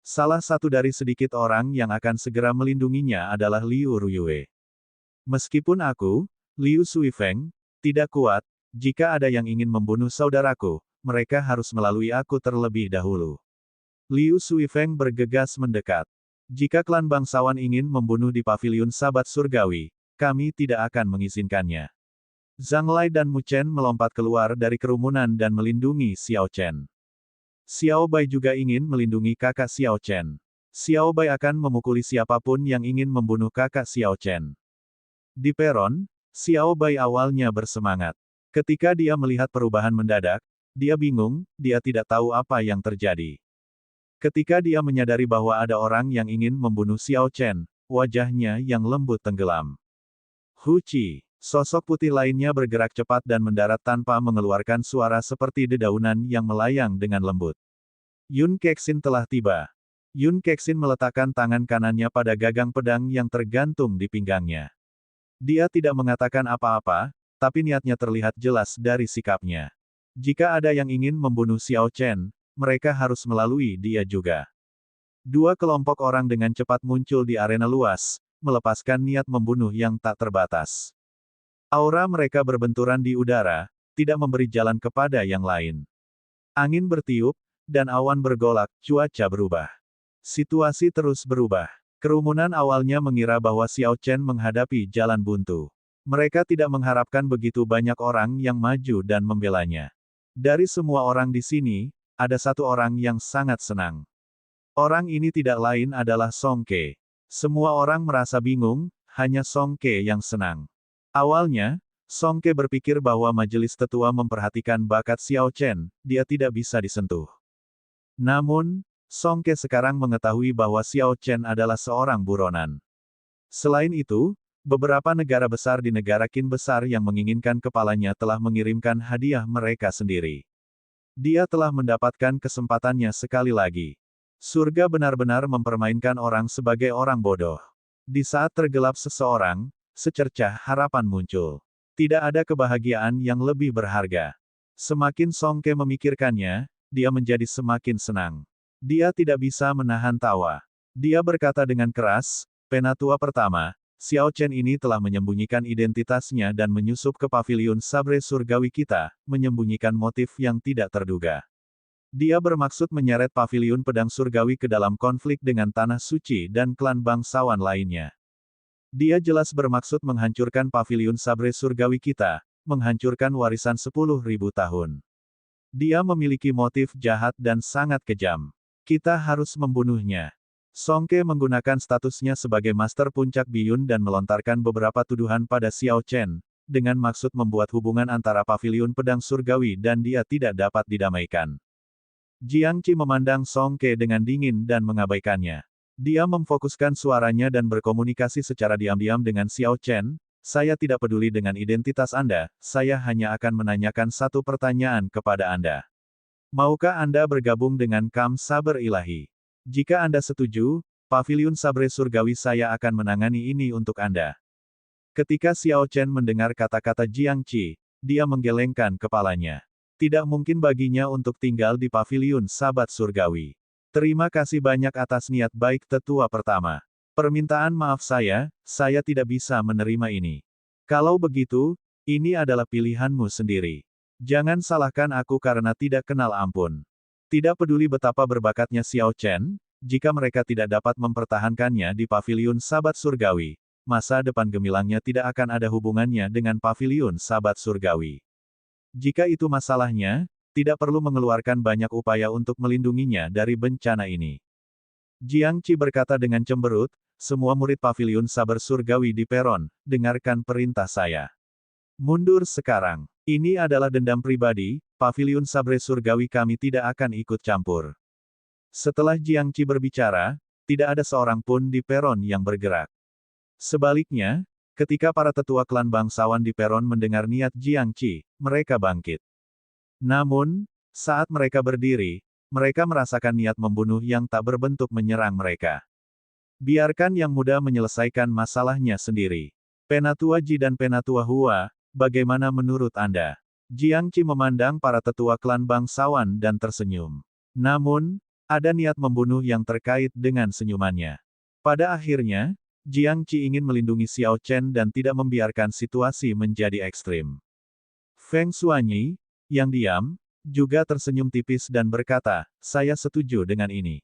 Salah satu dari sedikit orang yang akan segera melindunginya adalah Liu Ruyue. Meskipun aku, Liu Suifeng, tidak kuat, jika ada yang ingin membunuh saudaraku, mereka harus melalui aku terlebih dahulu. Liu Suifeng bergegas mendekat. Jika klan bangsawan ingin membunuh di Paviliun Sabat Surgawi, kami tidak akan mengizinkannya. Zhang Lai dan Mu Chen melompat keluar dari kerumunan dan melindungi Xiao Chen. Xiao Bai juga ingin melindungi kakak Xiao Chen. Xiao Bai akan memukuli siapapun yang ingin membunuh kakak Xiao Chen. Di peron, Xiao Bai awalnya bersemangat. Ketika dia melihat perubahan mendadak, dia bingung, dia tidak tahu apa yang terjadi. Ketika dia menyadari bahwa ada orang yang ingin membunuh Xiao Chen, wajahnya yang lembut tenggelam. Hu Qi, sosok putih lainnya bergerak cepat dan mendarat tanpa mengeluarkan suara seperti dedaunan yang melayang dengan lembut. Yun Kexin telah tiba. Yun Kexin meletakkan tangan kanannya pada gagang pedang yang tergantung di pinggangnya. Dia tidak mengatakan apa-apa, tapi niatnya terlihat jelas dari sikapnya. Jika ada yang ingin membunuh Xiao Chen, mereka harus melalui dia juga. 2 kelompok orang dengan cepat muncul di arena luas, melepaskan niat membunuh yang tak terbatas. Aura mereka berbenturan di udara, tidak memberi jalan kepada yang lain. Angin bertiup, dan awan bergolak, cuaca berubah. Situasi terus berubah. Kerumunan awalnya mengira bahwa Xiao Chen menghadapi jalan buntu. Mereka tidak mengharapkan begitu banyak orang yang maju dan membelanya. Dari semua orang di sini, ada satu orang yang sangat senang. Orang ini tidak lain adalah Song Ke. Semua orang merasa bingung, hanya Song Ke yang senang. Awalnya, Song Ke berpikir bahwa majelis tetua memperhatikan bakat Xiao Chen, dia tidak bisa disentuh. Namun, Song Ke sekarang mengetahui bahwa Xiao Chen adalah seorang buronan. Selain itu, beberapa negara besar di negara Qin besar yang menginginkan kepalanya telah mengirimkan hadiah mereka sendiri. Dia telah mendapatkan kesempatannya sekali lagi. Surga benar-benar mempermainkan orang sebagai orang bodoh. Di saat tergelap seseorang, secercah harapan muncul. Tidak ada kebahagiaan yang lebih berharga. Semakin Song Ke memikirkannya, dia menjadi semakin senang. Dia tidak bisa menahan tawa. Dia berkata dengan keras, "Penatua pertama, Xiao Chen ini telah menyembunyikan identitasnya dan menyusup ke Paviliun Sabre Surgawi kita, menyembunyikan motif yang tidak terduga. Dia bermaksud menyeret Paviliun Pedang Surgawi ke dalam konflik dengan Tanah Suci dan klan bangsawan lainnya. Dia jelas bermaksud menghancurkan Paviliun Sabre Surgawi kita, menghancurkan warisan 10.000 tahun. Dia memiliki motif jahat dan sangat kejam. Kita harus membunuhnya." Song Ke menggunakan statusnya sebagai Master Puncak Biyun dan melontarkan beberapa tuduhan pada Xiao Chen, dengan maksud membuat hubungan antara Paviliun Pedang Surgawi dan dia tidak dapat didamaikan. Jiang Qi memandang Song Ke dengan dingin dan mengabaikannya. Dia memfokuskan suaranya dan berkomunikasi secara diam-diam dengan Xiao Chen, "Saya tidak peduli dengan identitas Anda, saya hanya akan menanyakan satu pertanyaan kepada Anda. Maukah Anda bergabung dengan Kam Saber Ilahi? Jika Anda setuju, Paviliun Sabre Surgawi saya akan menangani ini untuk Anda." Ketika Xiao Chen mendengar kata-kata Jiang Qi, dia menggelengkan kepalanya. Tidak mungkin baginya untuk tinggal di paviliun sahabat surgawi. Terima kasih banyak atas niat baik tetua pertama. Permintaan maaf saya tidak bisa menerima ini. Kalau begitu, ini adalah pilihanmu sendiri. Jangan salahkan aku karena tidak kenal ampun. Tidak peduli betapa berbakatnya Xiao Chen, jika mereka tidak dapat mempertahankannya di paviliun sahabat surgawi, masa depan gemilangnya tidak akan ada hubungannya dengan paviliun sahabat surgawi. Jika itu masalahnya, tidak perlu mengeluarkan banyak upaya untuk melindunginya dari bencana ini. Jiang Qi berkata dengan cemberut, semua murid paviliun sabar surgawi di peron, dengarkan perintah saya. Mundur sekarang. Ini adalah dendam pribadi, paviliun sabre surgawi kami tidak akan ikut campur. Setelah Jiang Qi berbicara, tidak ada seorang pun di peron yang bergerak. Sebaliknya, ketika para tetua klan bangsawan di peron mendengar niat Jiang Qi, mereka bangkit. Namun, saat mereka berdiri, mereka merasakan niat membunuh yang tak berbentuk menyerang mereka. Biarkan yang muda menyelesaikan masalahnya sendiri. Penatua Ji dan Penatua Hua, bagaimana menurut Anda? Jiang Qi memandang para tetua klan bangsawan dan tersenyum. Namun, ada niat membunuh yang terkait dengan senyumannya. Pada akhirnya, Jiang Qi ingin melindungi Xiao Chen dan tidak membiarkan situasi menjadi ekstrim. Feng Xuanyi, yang diam, juga tersenyum tipis dan berkata, saya setuju dengan ini.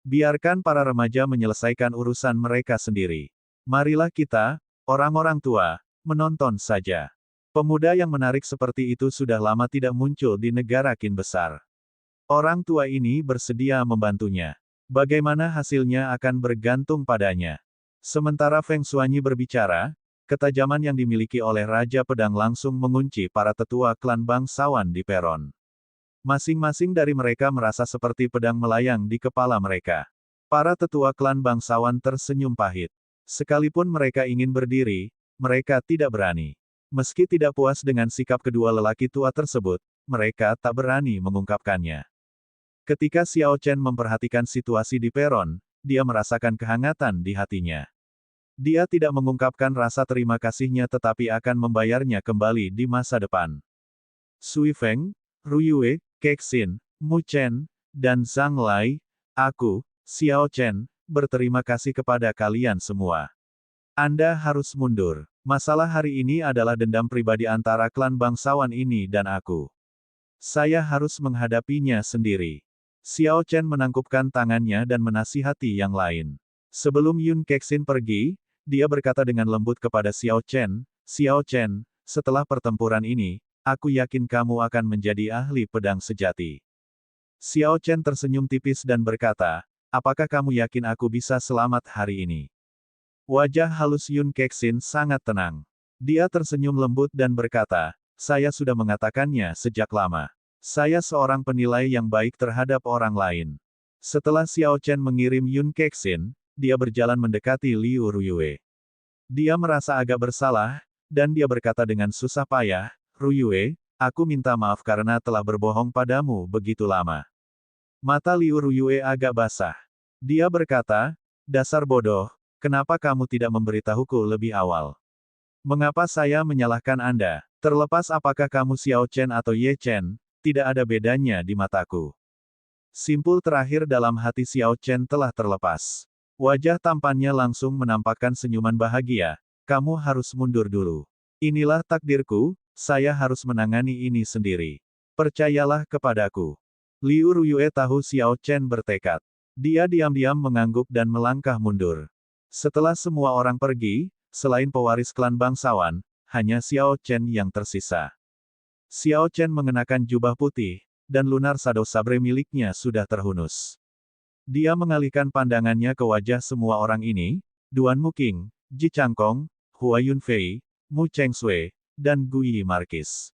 Biarkan para remaja menyelesaikan urusan mereka sendiri. Marilah kita, orang-orang tua, menonton saja. Pemuda yang menarik seperti itu sudah lama tidak muncul di negara Qin besar. Orang tua ini bersedia membantunya. Bagaimana hasilnya akan bergantung padanya. Sementara Feng Xuanyi berbicara, ketajaman yang dimiliki oleh Raja Pedang langsung mengunci para tetua klan bangsawan di peron. Masing-masing dari mereka merasa seperti pedang melayang di kepala mereka. Para tetua klan bangsawan tersenyum pahit. Sekalipun mereka ingin berdiri, mereka tidak berani. Meski tidak puas dengan sikap kedua lelaki tua tersebut, mereka tak berani mengungkapkannya. Ketika Xiao Chen memperhatikan situasi di peron, dia merasakan kehangatan di hatinya. Dia tidak mengungkapkan rasa terima kasihnya tetapi akan membayarnya kembali di masa depan. Sui Feng, Ru Yue, Kexin, Mu Chen, dan Zhang Lai, aku, Xiao Chen, berterima kasih kepada kalian semua. Anda harus mundur. Masalah hari ini adalah dendam pribadi antara klan bangsawan ini dan aku. Saya harus menghadapinya sendiri. Xiao Chen menangkupkan tangannya dan menasihati yang lain. Sebelum Yun Kexin pergi, dia berkata dengan lembut kepada Xiao Chen, Xiao Chen, setelah pertempuran ini, aku yakin kamu akan menjadi ahli pedang sejati. Xiao Chen tersenyum tipis dan berkata, apakah kamu yakin aku bisa selamat hari ini? Wajah halus Yun Kexin sangat tenang. Dia tersenyum lembut dan berkata, saya sudah mengatakannya sejak lama. Saya seorang penilai yang baik terhadap orang lain. Setelah Xiao Chen mengirim Yun Kexin, dia berjalan mendekati Liu Ruyue. Dia merasa agak bersalah, dan dia berkata dengan susah payah, Ruyue, aku minta maaf karena telah berbohong padamu begitu lama. Mata Liu Ruyue agak basah. Dia berkata, dasar bodoh, kenapa kamu tidak memberitahuku lebih awal? Mengapa saya menyalahkan Anda? Terlepas apakah kamu Xiao Chen atau Ye Chen, tidak ada bedanya di mataku. Simpul terakhir dalam hati Xiao Chen telah terlepas. Wajah tampannya langsung menampakkan senyuman bahagia, kamu harus mundur dulu. Inilah takdirku, saya harus menangani ini sendiri. Percayalah kepadaku. Liu Ruyue tahu Xiao Chen bertekad. Dia diam-diam mengangguk dan melangkah mundur. Setelah semua orang pergi, selain pewaris klan bangsawan, hanya Xiao Chen yang tersisa. Xiao Chen mengenakan jubah putih, dan lunar shadow sabre miliknya sudah terhunus. Dia mengalihkan pandangannya ke wajah semua orang ini, Duan Muqing, Ji Changkong, Hua Yunfei, Mu Chengshui, dan Gui Markis.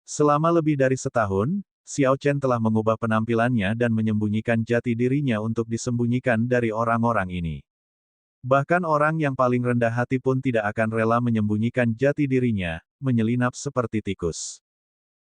Selama lebih dari setahun, Xiao Chen telah mengubah penampilannya dan menyembunyikan jati dirinya untuk disembunyikan dari orang-orang ini. Bahkan orang yang paling rendah hati pun tidak akan rela menyembunyikan jati dirinya, menyelinap seperti tikus.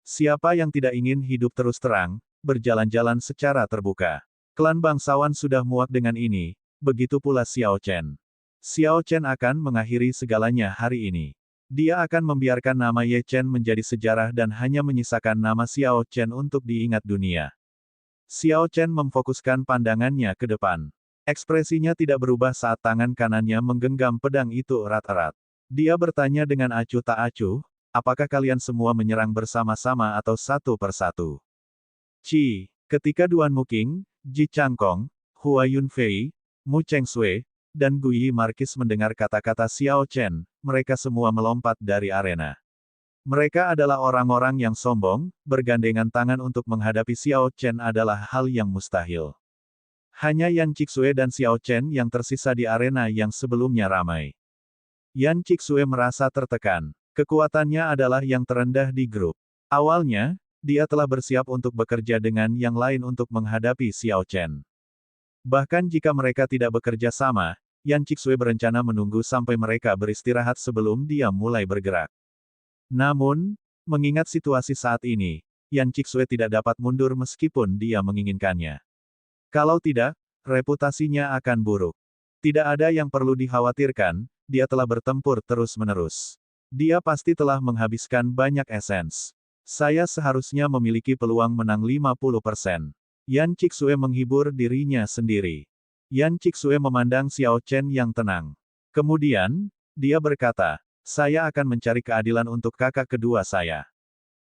Siapa yang tidak ingin hidup terus terang, berjalan-jalan secara terbuka? Klan bangsawan sudah muak dengan ini, begitu pula Xiao Chen. Xiao Chen akan mengakhiri segalanya hari ini. Dia akan membiarkan nama Ye Chen menjadi sejarah dan hanya menyisakan nama Xiao Chen untuk diingat dunia. Xiao Chen memfokuskan pandangannya ke depan. Ekspresinya tidak berubah saat tangan kanannya menggenggam pedang itu erat-erat. Dia bertanya dengan acuh tak acuh, apakah kalian semua menyerang bersama-sama atau satu persatu? Ketika Duan Muking, Ji Changkong, Hua Yunfei, Mu Chengsui, dan Guyi Markis mendengar kata-kata Xiao Chen, mereka semua melompat dari arena. Mereka adalah orang-orang yang sombong, bergandengan tangan untuk menghadapi Xiao Chen adalah hal yang mustahil. Hanya Yan Cixue dan Xiao Chen yang tersisa di arena yang sebelumnya ramai. Yan Cixue merasa tertekan. Kekuatannya adalah yang terendah di grup. Awalnya, dia telah bersiap untuk bekerja dengan yang lain untuk menghadapi Xiao Chen. Bahkan jika mereka tidak bekerja sama, Yan Cixue berencana menunggu sampai mereka beristirahat sebelum dia mulai bergerak. Namun, mengingat situasi saat ini, Yan Cixue tidak dapat mundur meskipun dia menginginkannya. Kalau tidak, reputasinya akan buruk. Tidak ada yang perlu dikhawatirkan, dia telah bertempur terus-menerus. Dia pasti telah menghabiskan banyak esens. Saya seharusnya memiliki peluang menang 50%. Yan Cixue menghibur dirinya sendiri. Yan Cixue memandang Xiao Chen yang tenang. Kemudian, dia berkata, saya akan mencari keadilan untuk kakak kedua saya.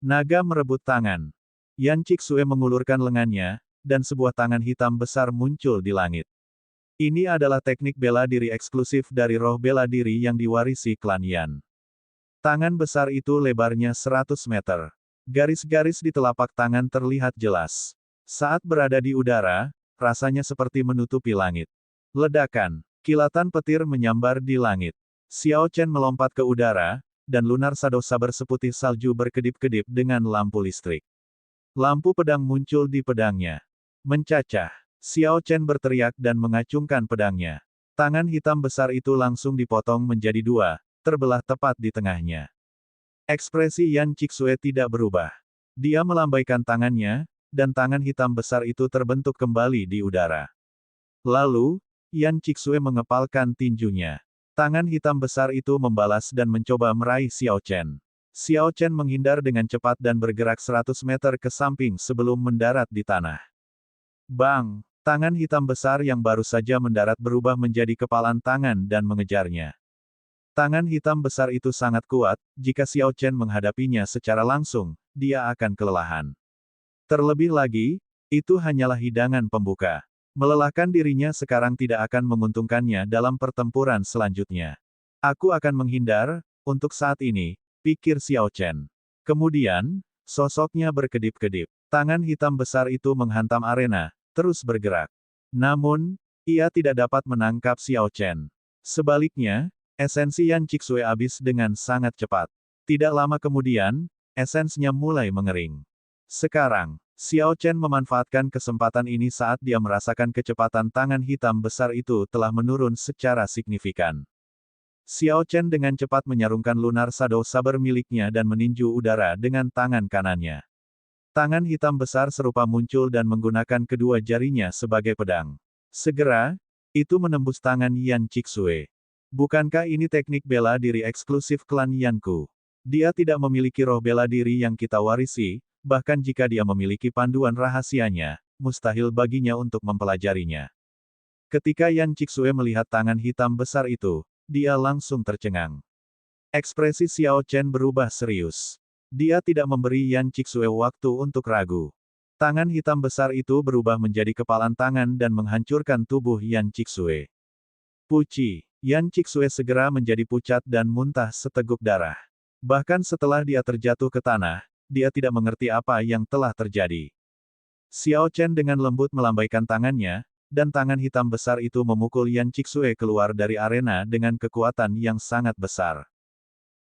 Naga merebut tangan. Yan Cixue mengulurkan lengannya, dan sebuah tangan hitam besar muncul di langit. Ini adalah teknik bela diri eksklusif dari roh bela diri yang diwarisi klan Yan. Tangan besar itu lebarnya 100 meter. Garis-garis di telapak tangan terlihat jelas. Saat berada di udara, rasanya seperti menutupi langit. Ledakan, kilatan petir menyambar di langit. Xiao Chen melompat ke udara, dan lunar shadow saber seputih salju berkedip-kedip dengan lampu listrik. Lampu pedang muncul di pedangnya. Mencacah. Xiao Chen berteriak dan mengacungkan pedangnya. Tangan hitam besar itu langsung dipotong menjadi dua, terbelah tepat di tengahnya. Ekspresi Yan Cixue tidak berubah. Dia melambaikan tangannya, dan tangan hitam besar itu terbentuk kembali di udara. Lalu, Yan Cixue mengepalkan tinjunya. Tangan hitam besar itu membalas dan mencoba meraih Xiao Chen. Xiao Chen menghindar dengan cepat dan bergerak 100 meter ke samping sebelum mendarat di tanah. Bang! Tangan hitam besar yang baru saja mendarat berubah menjadi kepalan tangan dan mengejarnya. Tangan hitam besar itu sangat kuat, jika Xiao Chen menghadapinya secara langsung, dia akan kelelahan. Terlebih lagi, itu hanyalah hidangan pembuka. Melelahkan dirinya sekarang tidak akan menguntungkannya dalam pertempuran selanjutnya. Aku akan menghindar, untuk saat ini, pikir Xiao Chen. Kemudian, sosoknya berkedip-kedip. Tangan hitam besar itu menghantam arena, terus bergerak. Namun, ia tidak dapat menangkap Xiao Chen. Sebaliknya, esensi Yan Cixue habis dengan sangat cepat. Tidak lama kemudian, esensnya mulai mengering. Sekarang, Xiao Chen memanfaatkan kesempatan ini saat dia merasakan kecepatan tangan hitam besar itu telah menurun secara signifikan. Xiao Chen dengan cepat menyarungkan lunar shadow saber miliknya dan meninju udara dengan tangan kanannya. Tangan hitam besar serupa muncul dan menggunakan kedua jarinya sebagai pedang. Segera, itu menembus tangan Yan Cixue. Bukankah ini teknik bela diri eksklusif klan Yanku? Dia tidak memiliki roh bela diri yang kita warisi, bahkan jika dia memiliki panduan rahasianya, mustahil baginya untuk mempelajarinya. Ketika Yan Cixue melihat tangan hitam besar itu, dia langsung tercengang. Ekspresi Xiao Chen berubah serius. Dia tidak memberi Yan Cixue waktu untuk ragu. Tangan hitam besar itu berubah menjadi kepalan tangan dan menghancurkan tubuh Yan Cixue. Puci, Yan Cixue segera menjadi pucat dan muntah seteguk darah. Bahkan setelah dia terjatuh ke tanah, dia tidak mengerti apa yang telah terjadi. Xiao Chen dengan lembut melambaikan tangannya, dan tangan hitam besar itu memukul Yan Cixue keluar dari arena dengan kekuatan yang sangat besar.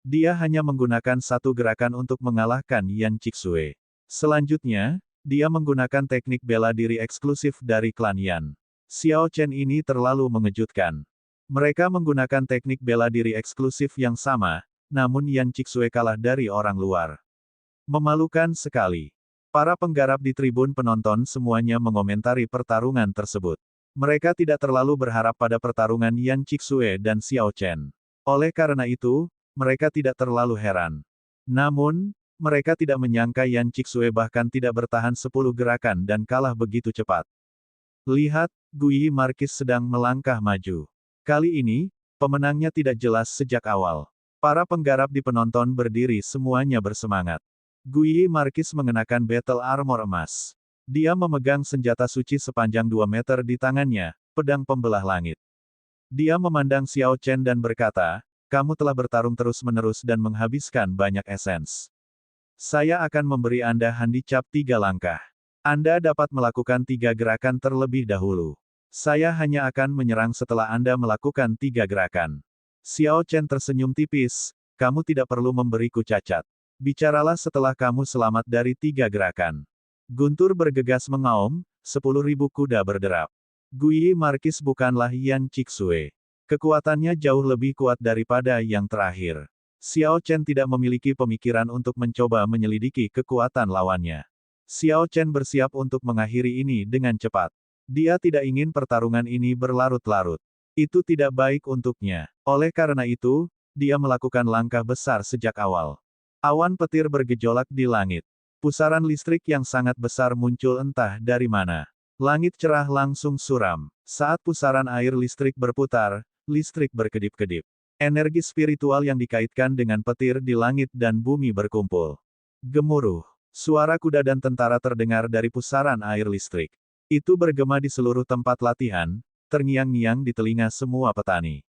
Dia hanya menggunakan satu gerakan untuk mengalahkan Yan Cixue. Selanjutnya, dia menggunakan teknik bela diri eksklusif dari klan Yan. Xiao Chen ini terlalu mengejutkan. Mereka menggunakan teknik bela diri eksklusif yang sama, namun Yan Cixue kalah dari orang luar. Memalukan sekali. Para penggarap di tribun penonton semuanya mengomentari pertarungan tersebut. Mereka tidak terlalu berharap pada pertarungan Yan Cixue dan Xiao Chen. Oleh karena itu, mereka tidak terlalu heran. Namun, mereka tidak menyangka Yan Cixue bahkan tidak bertahan 10 gerakan dan kalah begitu cepat. Lihat, Guyi Markis sedang melangkah maju. Kali ini, pemenangnya tidak jelas sejak awal. Para penggarap di penonton berdiri semuanya bersemangat. Guyi Markis mengenakan battle armor emas. Dia memegang senjata suci sepanjang 2 meter di tangannya, pedang pembelah langit. Dia memandang Xiao Chen dan berkata, kamu telah bertarung terus-menerus dan menghabiskan banyak esens. Saya akan memberi Anda handicap 3 langkah. Anda dapat melakukan 3 gerakan terlebih dahulu. Saya hanya akan menyerang setelah Anda melakukan 3 gerakan. Xiao Chen tersenyum tipis, kamu tidak perlu memberiku cacat. Bicaralah setelah kamu selamat dari 3 gerakan. Guntur bergegas mengaum, 10.000 kuda berderap. Guyi Markis bukanlah Yan Cixue. Kekuatannya jauh lebih kuat daripada yang terakhir. Xiao Chen tidak memiliki pemikiran untuk mencoba menyelidiki kekuatan lawannya. Xiao Chen bersiap untuk mengakhiri ini dengan cepat. Dia tidak ingin pertarungan ini berlarut-larut. Itu tidak baik untuknya. Oleh karena itu, dia melakukan langkah besar sejak awal. Awan petir bergejolak di langit. Pusaran listrik yang sangat besar muncul entah dari mana. Langit cerah langsung suram. Saat pusaran air listrik berputar, listrik berkedip-kedip. Energi spiritual yang dikaitkan dengan petir di langit dan bumi berkumpul. Gemuruh. Suara kuda dan tentara terdengar dari pusaran air listrik. Itu bergema di seluruh tempat latihan, terngiang-ngiang di telinga semua petani.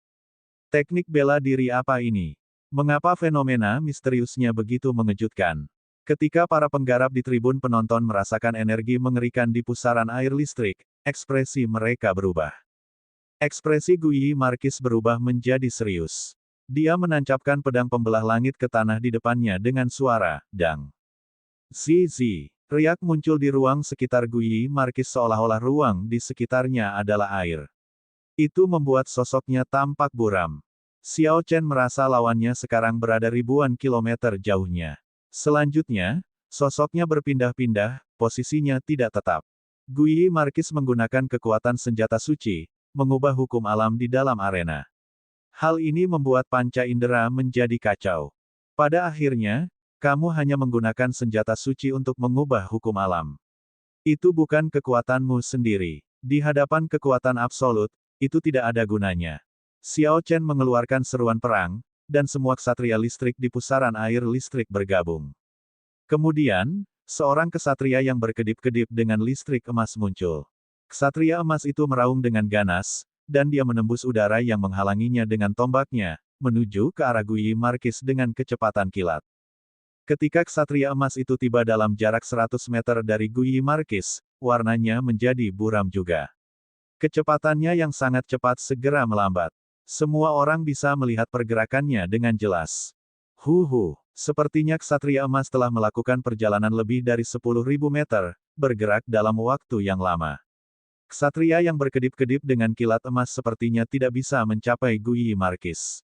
Teknik bela diri apa ini? Mengapa fenomena misteriusnya begitu mengejutkan? Ketika para penggarap di tribun penonton merasakan energi mengerikan di pusaran air listrik, ekspresi mereka berubah. Ekspresi Guyi Markis berubah menjadi serius. Dia menancapkan pedang pembelah langit ke tanah di depannya dengan suara, dang. Zizi. Riak muncul di ruang sekitar Guyi Markis seolah-olah ruang di sekitarnya adalah air. Itu membuat sosoknya tampak buram. Xiao Chen merasa lawannya sekarang berada ribuan kilometer jauhnya. Selanjutnya, sosoknya berpindah-pindah, posisinya tidak tetap. Guyi Markis menggunakan kekuatan senjata suci, mengubah hukum alam di dalam arena. Hal ini membuat panca indera menjadi kacau. Pada akhirnya, kamu hanya menggunakan senjata suci untuk mengubah hukum alam. Itu bukan kekuatanmu sendiri. Di hadapan kekuatan absolut, itu tidak ada gunanya. Xiao Chen mengeluarkan seruan perang, dan semua ksatria listrik di pusaran air listrik bergabung. Kemudian, seorang ksatria yang berkedip-kedip dengan listrik emas muncul. Ksatria emas itu meraung dengan ganas, dan dia menembus udara yang menghalanginya dengan tombaknya, menuju ke arah Guyi Markis dengan kecepatan kilat. Ketika ksatria emas itu tiba dalam jarak 100 meter dari Guyi Markis, warnanya menjadi buram juga. Kecepatannya yang sangat cepat segera melambat. Semua orang bisa melihat pergerakannya dengan jelas. Sepertinya ksatria emas telah melakukan perjalanan lebih dari 10.000 meter, bergerak dalam waktu yang lama. Ksatria yang berkedip-kedip dengan kilat emas sepertinya tidak bisa mencapai Guyi Markis.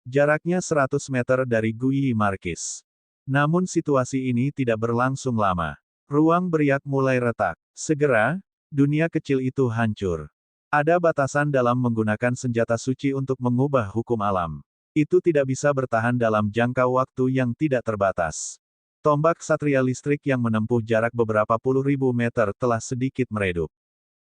Jaraknya 100 meter dari Guyi Markis. Namun situasi ini tidak berlangsung lama. Ruang beriak mulai retak. Segera, dunia kecil itu hancur. Ada batasan dalam menggunakan senjata suci untuk mengubah hukum alam. Itu tidak bisa bertahan dalam jangka waktu yang tidak terbatas. Tombak ksatria listrik yang menempuh jarak beberapa puluh ribu meter telah sedikit meredup.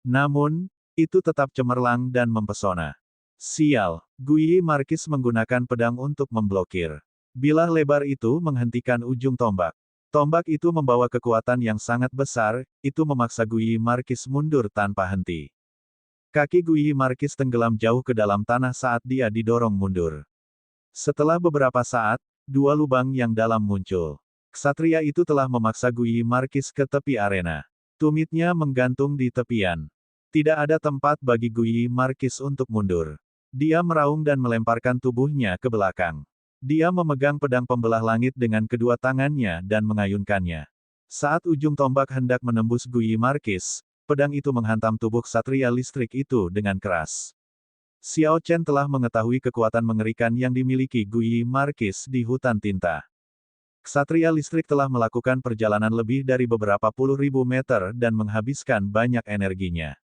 Namun, itu tetap cemerlang dan mempesona. Sial, Guyi Markis menggunakan pedang untuk memblokir. Bilah lebar itu menghentikan ujung tombak. Tombak itu membawa kekuatan yang sangat besar, itu memaksa Guyi Markis mundur tanpa henti. Kaki Guyi Markis tenggelam jauh ke dalam tanah saat dia didorong mundur. Setelah beberapa saat, 2 lubang yang dalam muncul. Ksatria itu telah memaksa Guyi Markis ke tepi arena. Tumitnya menggantung di tepian. Tidak ada tempat bagi Guyi Markis untuk mundur. Dia meraung dan melemparkan tubuhnya ke belakang. Dia memegang pedang pembelah langit dengan kedua tangannya dan mengayunkannya. Saat ujung tombak hendak menembus Guyi Markis, pedang itu menghantam tubuh ksatria listrik itu dengan keras. Xiao Chen telah mengetahui kekuatan mengerikan yang dimiliki Guyi Markis di hutan tinta. Ksatria listrik telah melakukan perjalanan lebih dari beberapa puluh ribu meter dan menghabiskan banyak energinya.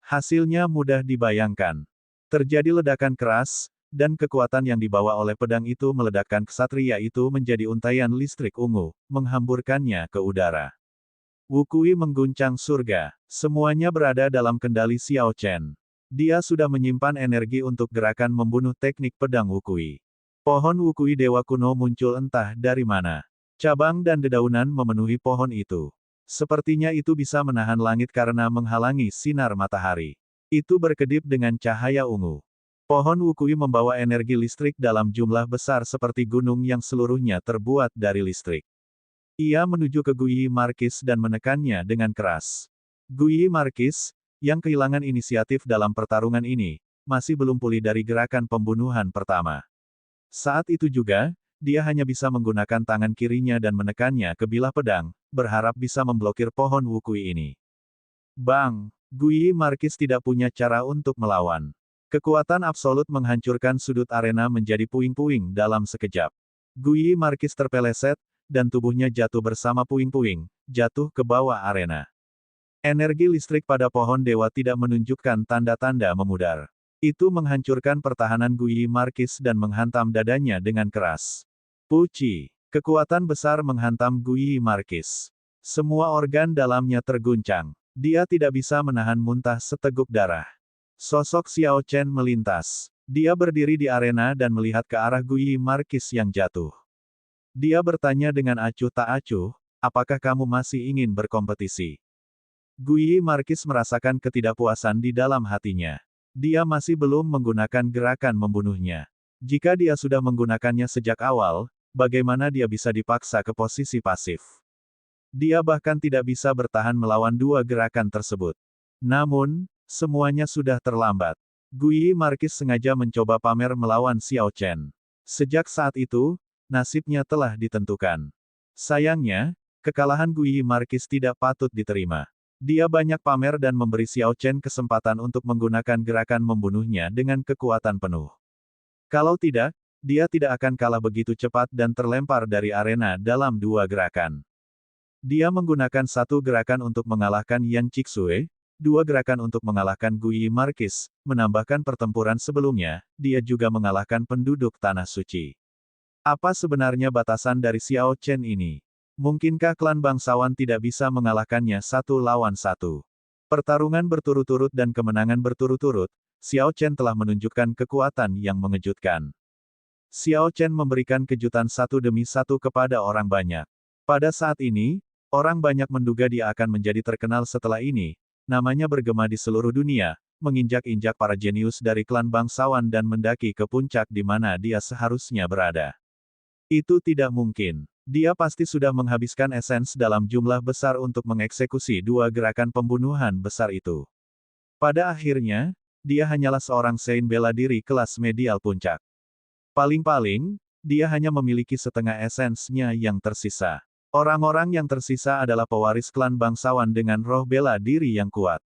Hasilnya mudah dibayangkan. Terjadi ledakan keras, dan kekuatan yang dibawa oleh pedang itu meledakkan ksatria itu menjadi untaian listrik ungu, menghamburkannya ke udara. Wukui mengguncang surga. Semuanya berada dalam kendali Xiao Chen. Dia sudah menyimpan energi untuk gerakan membunuh teknik pedang Wukui. Pohon Wukui Dewa Kuno muncul entah dari mana. Cabang dan dedaunan memenuhi pohon itu. Sepertinya itu bisa menahan langit karena menghalangi sinar matahari. Itu berkedip dengan cahaya ungu. Pohon Wukui membawa energi listrik dalam jumlah besar seperti gunung yang seluruhnya terbuat dari listrik. Ia menuju ke Guyi Markis dan menekannya dengan keras. Guyi Markis, yang kehilangan inisiatif dalam pertarungan ini, masih belum pulih dari gerakan pembunuhan pertama. Saat itu juga, dia hanya bisa menggunakan tangan kirinya dan menekannya ke bilah pedang, berharap bisa memblokir pohon Wukui ini. Bang! Guyi Markis tidak punya cara untuk melawan. Kekuatan absolut menghancurkan sudut arena menjadi puing-puing dalam sekejap. Guyi Markis terpeleset, dan tubuhnya jatuh bersama puing-puing, jatuh ke bawah arena. Energi listrik pada pohon dewa tidak menunjukkan tanda-tanda memudar. Itu menghancurkan pertahanan Guyi Markis dan menghantam dadanya dengan keras. Puci! Kekuatan besar menghantam Guyi Markis. Semua organ dalamnya terguncang. Dia tidak bisa menahan muntah seteguk darah. Sosok Xiao Chen melintas. Dia berdiri di arena dan melihat ke arah Guyi Markis yang jatuh. Dia bertanya dengan acuh tak acuh, apakah kamu masih ingin berkompetisi? Guyi Markis merasakan ketidakpuasan di dalam hatinya. Dia masih belum menggunakan gerakan membunuhnya. Jika dia sudah menggunakannya sejak awal, bagaimana dia bisa dipaksa ke posisi pasif? Dia bahkan tidak bisa bertahan melawan dua gerakan tersebut. Namun, semuanya sudah terlambat. Guyi Markis sengaja mencoba pamer melawan Xiao Chen. Sejak saat itu, nasibnya telah ditentukan. Sayangnya, kekalahan Guyi Markis tidak patut diterima. Dia banyak pamer dan memberi Xiao Chen kesempatan untuk menggunakan gerakan membunuhnya dengan kekuatan penuh. Kalau tidak, dia tidak akan kalah begitu cepat dan terlempar dari arena dalam dua gerakan. Dia menggunakan satu gerakan untuk mengalahkan Yan Chixue, dua gerakan untuk mengalahkan Guyi Markis, menambahkan pertempuran sebelumnya, dia juga mengalahkan penduduk Tanah Suci. Apa sebenarnya batasan dari Xiao Chen ini? Mungkinkah klan bangsawan tidak bisa mengalahkannya satu lawan satu? Pertarungan berturut-turut dan kemenangan berturut-turut, Xiao Chen telah menunjukkan kekuatan yang mengejutkan. Xiao Chen memberikan kejutan satu demi satu kepada orang banyak. Pada saat ini, orang banyak menduga dia akan menjadi terkenal setelah ini, namanya bergema di seluruh dunia, menginjak-injak para jenius dari klan bangsawan dan mendaki ke puncak di mana dia seharusnya berada. Itu tidak mungkin. Dia pasti sudah menghabiskan esens dalam jumlah besar untuk mengeksekusi dua gerakan pembunuhan besar itu. Pada akhirnya, dia hanyalah seorang Sein bela diri kelas medial puncak. Paling-paling, dia hanya memiliki setengah esensnya yang tersisa. Orang-orang yang tersisa adalah pewaris klan bangsawan dengan roh bela diri yang kuat.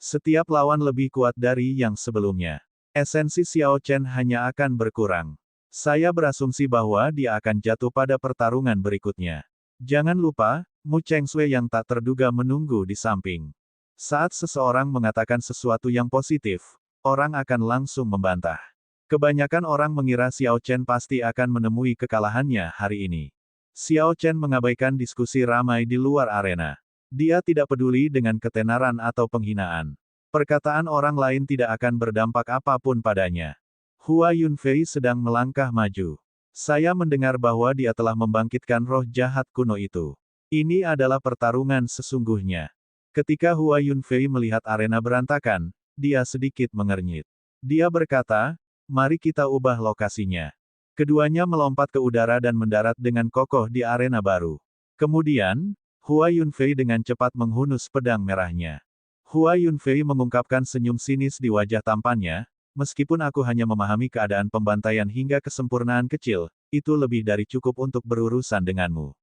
Setiap lawan lebih kuat dari yang sebelumnya. Esensi Xiao Chen hanya akan berkurang. Saya berasumsi bahwa dia akan jatuh pada pertarungan berikutnya. Jangan lupa, Mu Chengshui yang tak terduga menunggu di samping. Saat seseorang mengatakan sesuatu yang positif, orang akan langsung membantah. Kebanyakan orang mengira Xiao Chen pasti akan menemui kekalahannya hari ini. Xiao Chen mengabaikan diskusi ramai di luar arena. Dia tidak peduli dengan ketenaran atau penghinaan. Perkataan orang lain tidak akan berdampak apapun padanya. Hua Yunfei sedang melangkah maju. Saya mendengar bahwa dia telah membangkitkan roh jahat kuno itu. Ini adalah pertarungan sesungguhnya. Ketika Hua Yunfei melihat arena berantakan, dia sedikit mengernyit. Dia berkata, mari kita ubah lokasinya. Keduanya melompat ke udara dan mendarat dengan kokoh di arena baru. Kemudian, Hua Yunfei dengan cepat menghunus pedang merahnya. Hua Yunfei mengungkapkan senyum sinis di wajah tampannya, meskipun aku hanya memahami keadaan pembantaian hingga kesempurnaan kecil, itu lebih dari cukup untuk berurusan denganmu.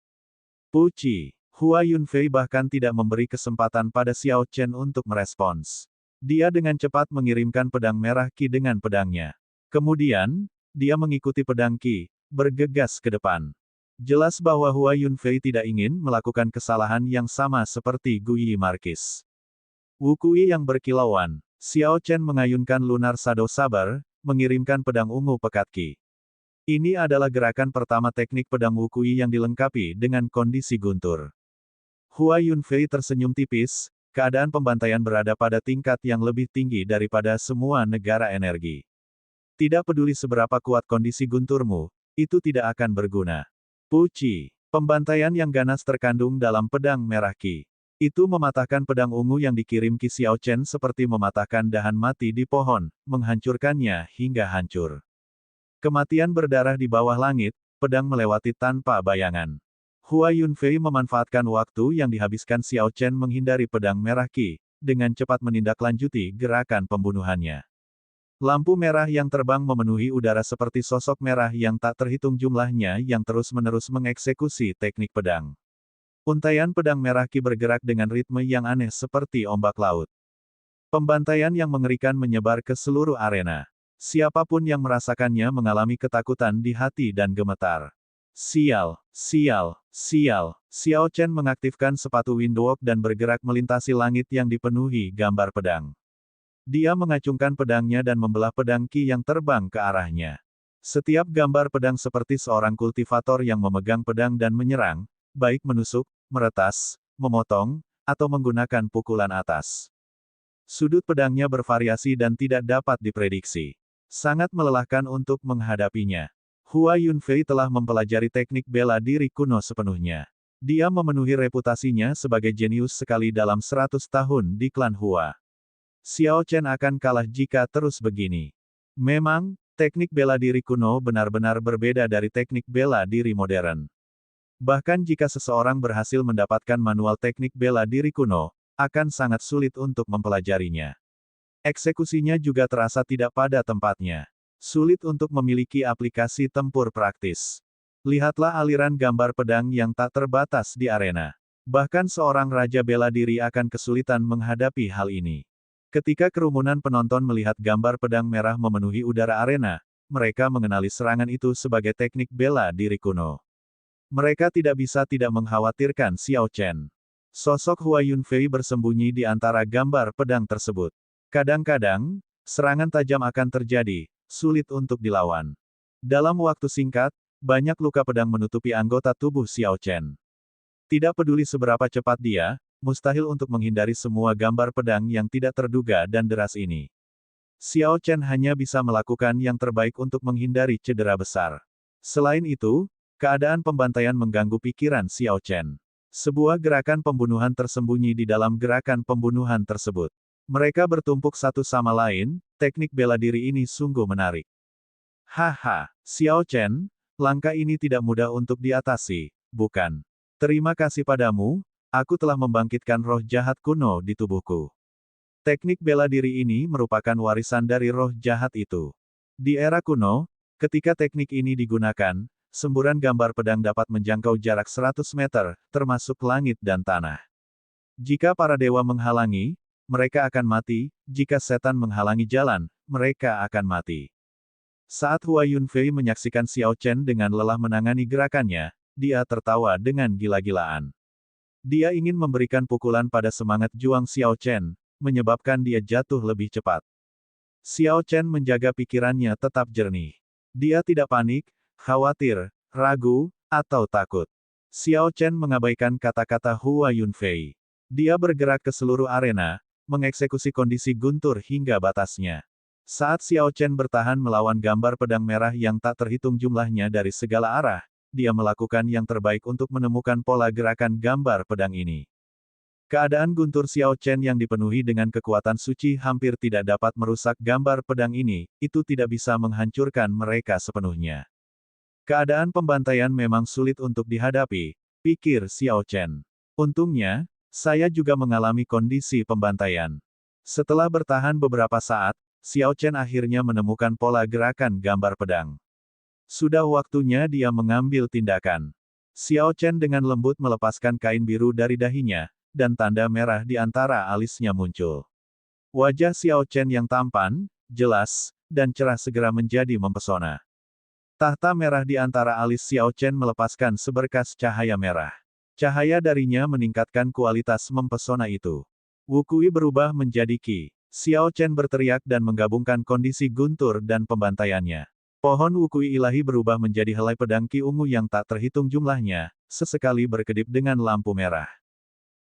Puci, Hua Yunfei bahkan tidak memberi kesempatan pada Xiao Chen untuk merespons. Dia dengan cepat mengirimkan pedang merah Qi dengan pedangnya. Kemudian, dia mengikuti pedang Qi, bergegas ke depan. Jelas bahwa Hua Yunfei tidak ingin melakukan kesalahan yang sama seperti Guyi Markis. Wukui yang berkilauan. Xiao Chen mengayunkan Lunar Shadow Saber, mengirimkan pedang ungu pekat Qi. Ini adalah gerakan pertama teknik pedang Wukui yang dilengkapi dengan kondisi guntur. Hua Yunfei tersenyum tipis, keadaan pembantaian berada pada tingkat yang lebih tinggi daripada semua negara energi. Tidak peduli seberapa kuat kondisi gunturmu, itu tidak akan berguna. Puci, pembantaian yang ganas terkandung dalam pedang merah Qi. Itu mematahkan pedang ungu yang dikirim Qi Xiao Chen seperti mematahkan dahan mati di pohon, menghancurkannya hingga hancur. Kematian berdarah di bawah langit, pedang melewati tanpa bayangan. Hua Yunfei memanfaatkan waktu yang dihabiskan Xiao Chen menghindari pedang merah Qi, dengan cepat menindaklanjuti gerakan pembunuhannya. Lampu merah yang terbang memenuhi udara seperti sosok merah yang tak terhitung jumlahnya yang terus-menerus mengeksekusi teknik pedang. Untaian pedang merah Qi bergerak dengan ritme yang aneh seperti ombak laut. Pembantaian yang mengerikan menyebar ke seluruh arena. Siapapun yang merasakannya mengalami ketakutan di hati dan gemetar. Sial, sial, sial. Xiao Chen mengaktifkan sepatu windwalk dan bergerak melintasi langit yang dipenuhi gambar pedang. Dia mengacungkan pedangnya dan membelah pedang Qi yang terbang ke arahnya. Setiap gambar pedang seperti seorang kultivator yang memegang pedang dan menyerang, baik menusuk, meretas, memotong, atau menggunakan pukulan atas. Sudut pedangnya bervariasi dan tidak dapat diprediksi. Sangat melelahkan untuk menghadapinya. Hua Yunfei telah mempelajari teknik bela diri kuno sepenuhnya. Dia memenuhi reputasinya sebagai jenius sekali dalam 100 tahun di klan Hua. Xiao Chen akan kalah jika terus begini. Memang, teknik bela diri kuno benar-benar berbeda dari teknik bela diri modern. Bahkan jika seseorang berhasil mendapatkan manual teknik bela diri kuno, akan sangat sulit untuk mempelajarinya. Eksekusinya juga terasa tidak pada tempatnya. Sulit untuk memiliki aplikasi tempur praktis. Lihatlah aliran gambar pedang yang tak terbatas di arena. Bahkan seorang raja bela diri akan kesulitan menghadapi hal ini. Ketika kerumunan penonton melihat gambar pedang merah memenuhi udara arena, mereka mengenali serangan itu sebagai teknik bela diri kuno. Mereka tidak bisa tidak mengkhawatirkan Xiao Chen. Sosok Hua Yunfei bersembunyi di antara gambar pedang tersebut. Kadang-kadang, serangan tajam akan terjadi, sulit untuk dilawan. Dalam waktu singkat, banyak luka pedang menutupi anggota tubuh Xiao Chen. Tidak peduli seberapa cepat dia, mustahil untuk menghindari semua gambar pedang yang tidak terduga dan deras ini. Xiao Chen hanya bisa melakukan yang terbaik untuk menghindari cedera besar. Selain itu, keadaan pembantaian mengganggu pikiran Xiao Chen. Sebuah gerakan pembunuhan tersembunyi di dalam gerakan pembunuhan tersebut. Mereka bertumpuk satu sama lain, teknik bela diri ini sungguh menarik. Haha, Xiao Chen, langkah ini tidak mudah untuk diatasi, bukan? Terima kasih padamu, aku telah membangkitkan roh jahat kuno di tubuhku. Teknik bela diri ini merupakan warisan dari roh jahat itu. Di era kuno, ketika teknik ini digunakan, semburan gambar pedang dapat menjangkau jarak 100 meter, termasuk langit dan tanah. Jika para dewa menghalangi, mereka akan mati, jika setan menghalangi jalan, mereka akan mati. Saat Hua Yunfei menyaksikan Xiao Chen dengan lelah menangani gerakannya, dia tertawa dengan gila-gilaan. Dia ingin memberikan pukulan pada semangat juang Xiao Chen, menyebabkan dia jatuh lebih cepat. Xiao Chen menjaga pikirannya tetap jernih. Dia tidak panik, khawatir, ragu, atau takut. Xiao Chen mengabaikan kata-kata Hua Yunfei. Dia bergerak ke seluruh arena, mengeksekusi kondisi guntur hingga batasnya. Saat Xiao Chen bertahan melawan gambar pedang merah yang tak terhitung jumlahnya dari segala arah, dia melakukan yang terbaik untuk menemukan pola gerakan gambar pedang ini. Keadaan guntur Xiao Chen yang dipenuhi dengan kekuatan suci hampir tidak dapat merusak gambar pedang ini, itu tidak bisa menghancurkan mereka sepenuhnya. Keadaan pembantaian memang sulit untuk dihadapi, pikir Xiao Chen. Untungnya, saya juga mengalami kondisi pembantaian. Setelah bertahan beberapa saat, Xiao Chen akhirnya menemukan pola gerakan gambar pedang. Sudah waktunya dia mengambil tindakan. Xiao Chen dengan lembut melepaskan kain biru dari dahinya, dan tanda merah di antara alisnya muncul. Wajah Xiao Chen yang tampan, jelas, dan cerah segera menjadi mempesona. Tahta merah di antara alis Xiao Chen melepaskan seberkas cahaya merah. Cahaya darinya meningkatkan kualitas mempesona itu. Wukui berubah menjadi Qi. Xiao Chen berteriak dan menggabungkan kondisi guntur dan pembantaiannya. Pohon wukui ilahi berubah menjadi helai pedang Ki ungu yang tak terhitung jumlahnya, sesekali berkedip dengan lampu merah.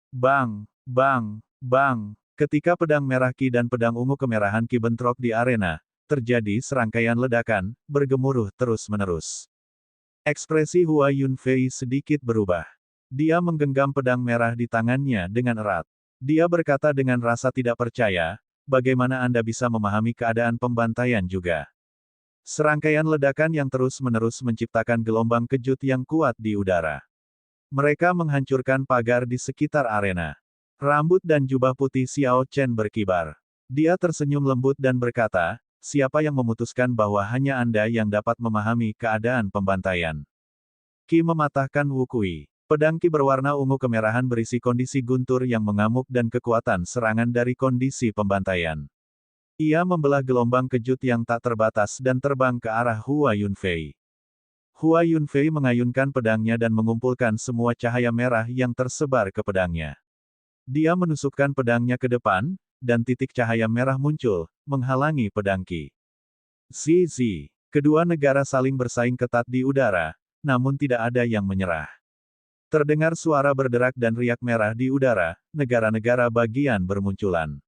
Bang! Bang! Bang! Ketika pedang merah Ki dan pedang ungu kemerahan Ki bentrok di arena, terjadi serangkaian ledakan, bergemuruh terus-menerus. Ekspresi Hua Yunfei sedikit berubah. Dia menggenggam pedang merah di tangannya dengan erat. Dia berkata dengan rasa tidak percaya, bagaimana Anda bisa memahami keadaan pembantaian juga? Serangkaian ledakan yang terus-menerus menciptakan gelombang kejut yang kuat di udara. Mereka menghancurkan pagar di sekitar arena. Rambut dan jubah putih Xiao Chen berkibar. Dia tersenyum lembut dan berkata, siapa yang memutuskan bahwa hanya Anda yang dapat memahami keadaan pembantaian? Ki mematahkan wukui. Pedang Ki berwarna ungu kemerahan berisi kondisi guntur yang mengamuk dan kekuatan serangan dari kondisi pembantaian. Ia membelah gelombang kejut yang tak terbatas dan terbang ke arah Hua Yunfei. Hua Yunfei mengayunkan pedangnya dan mengumpulkan semua cahaya merah yang tersebar ke pedangnya. Dia menusukkan pedangnya ke depan, dan titik cahaya merah muncul, menghalangi pedang Ki. Zizi. Kedua negara saling bersaing ketat di udara, namun tidak ada yang menyerah. Terdengar suara berderak dan riak merah di udara, negara-negara bagian bermunculan.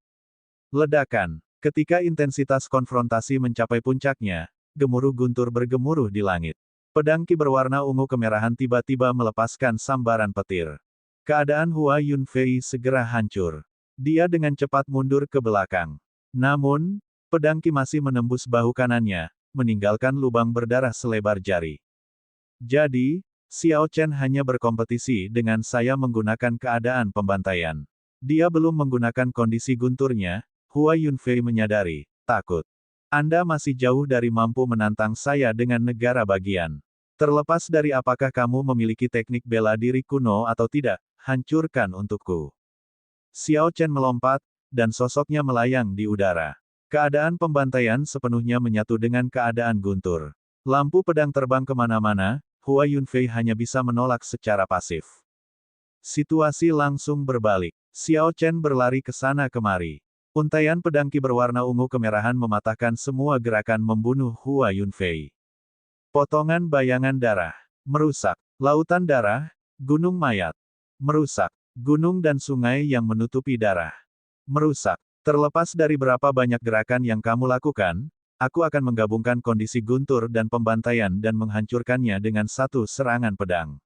Ledakan. Ketika intensitas konfrontasi mencapai puncaknya, gemuruh guntur bergemuruh di langit. Pedang Ki berwarna ungu kemerahan tiba-tiba melepaskan sambaran petir. Keadaan Hua Yunfei segera hancur. Dia dengan cepat mundur ke belakang. Namun, pedang Ki masih menembus bahu kanannya, meninggalkan lubang berdarah selebar jari. Jadi, Xiao Chen hanya berkompetisi dengan saya menggunakan keadaan pembantaian. Dia belum menggunakan kondisi gunturnya. Hua Yunfei menyadari, takut. Anda masih jauh dari mampu menantang saya dengan negara bagian. Terlepas dari apakah kamu memiliki teknik bela diri kuno atau tidak, hancurkan untukku. Xiao Chen melompat, dan sosoknya melayang di udara. Keadaan pembantaian sepenuhnya menyatu dengan keadaan guntur. Lampu pedang terbang kemana-mana, Hua Yunfei hanya bisa menolak secara pasif. Situasi langsung berbalik. Xiao Chen berlari ke sana kemari. Untaian pedang Ki berwarna ungu kemerahan mematahkan semua gerakan membunuh Hua Yunfei. Potongan bayangan darah. Merusak. Lautan darah, gunung mayat. Merusak. Gunung dan sungai yang menutupi darah. Merusak. Terlepas dari berapa banyak gerakan yang kamu lakukan, aku akan menggabungkan kondisi guntur dan pembantaian dan menghancurkannya dengan satu serangan pedang.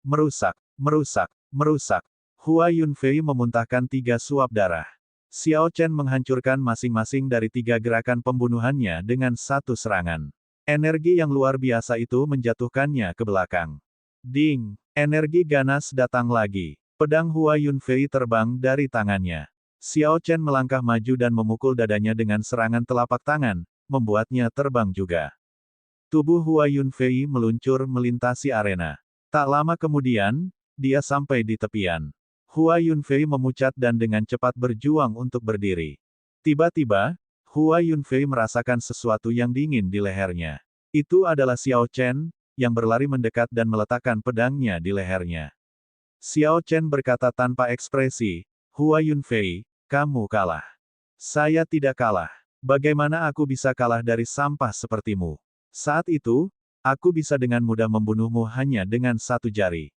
Merusak. Merusak. Merusak. Hua Yunfei memuntahkan 3 suap darah. Xiao Chen menghancurkan masing-masing dari 3 gerakan pembunuhannya dengan satu serangan. Energi yang luar biasa itu menjatuhkannya ke belakang. Ding! Energi ganas datang lagi. Pedang Hua Yunfei terbang dari tangannya. Xiao Chen melangkah maju dan memukul dadanya dengan serangan telapak tangan, membuatnya terbang juga. Tubuh Hua Yunfei meluncur melintasi arena. Tak lama kemudian, dia sampai di tepian. Hua Yunfei memucat dan dengan cepat berjuang untuk berdiri. Tiba-tiba, Hua Yunfei merasakan sesuatu yang dingin di lehernya. Itu adalah Xiao Chen, yang berlari mendekat dan meletakkan pedangnya di lehernya. Xiao Chen berkata tanpa ekspresi, Hua Yunfei, kamu kalah. Saya tidak kalah. Bagaimana aku bisa kalah dari sampah sepertimu? Saat itu, aku bisa dengan mudah membunuhmu hanya dengan satu jari.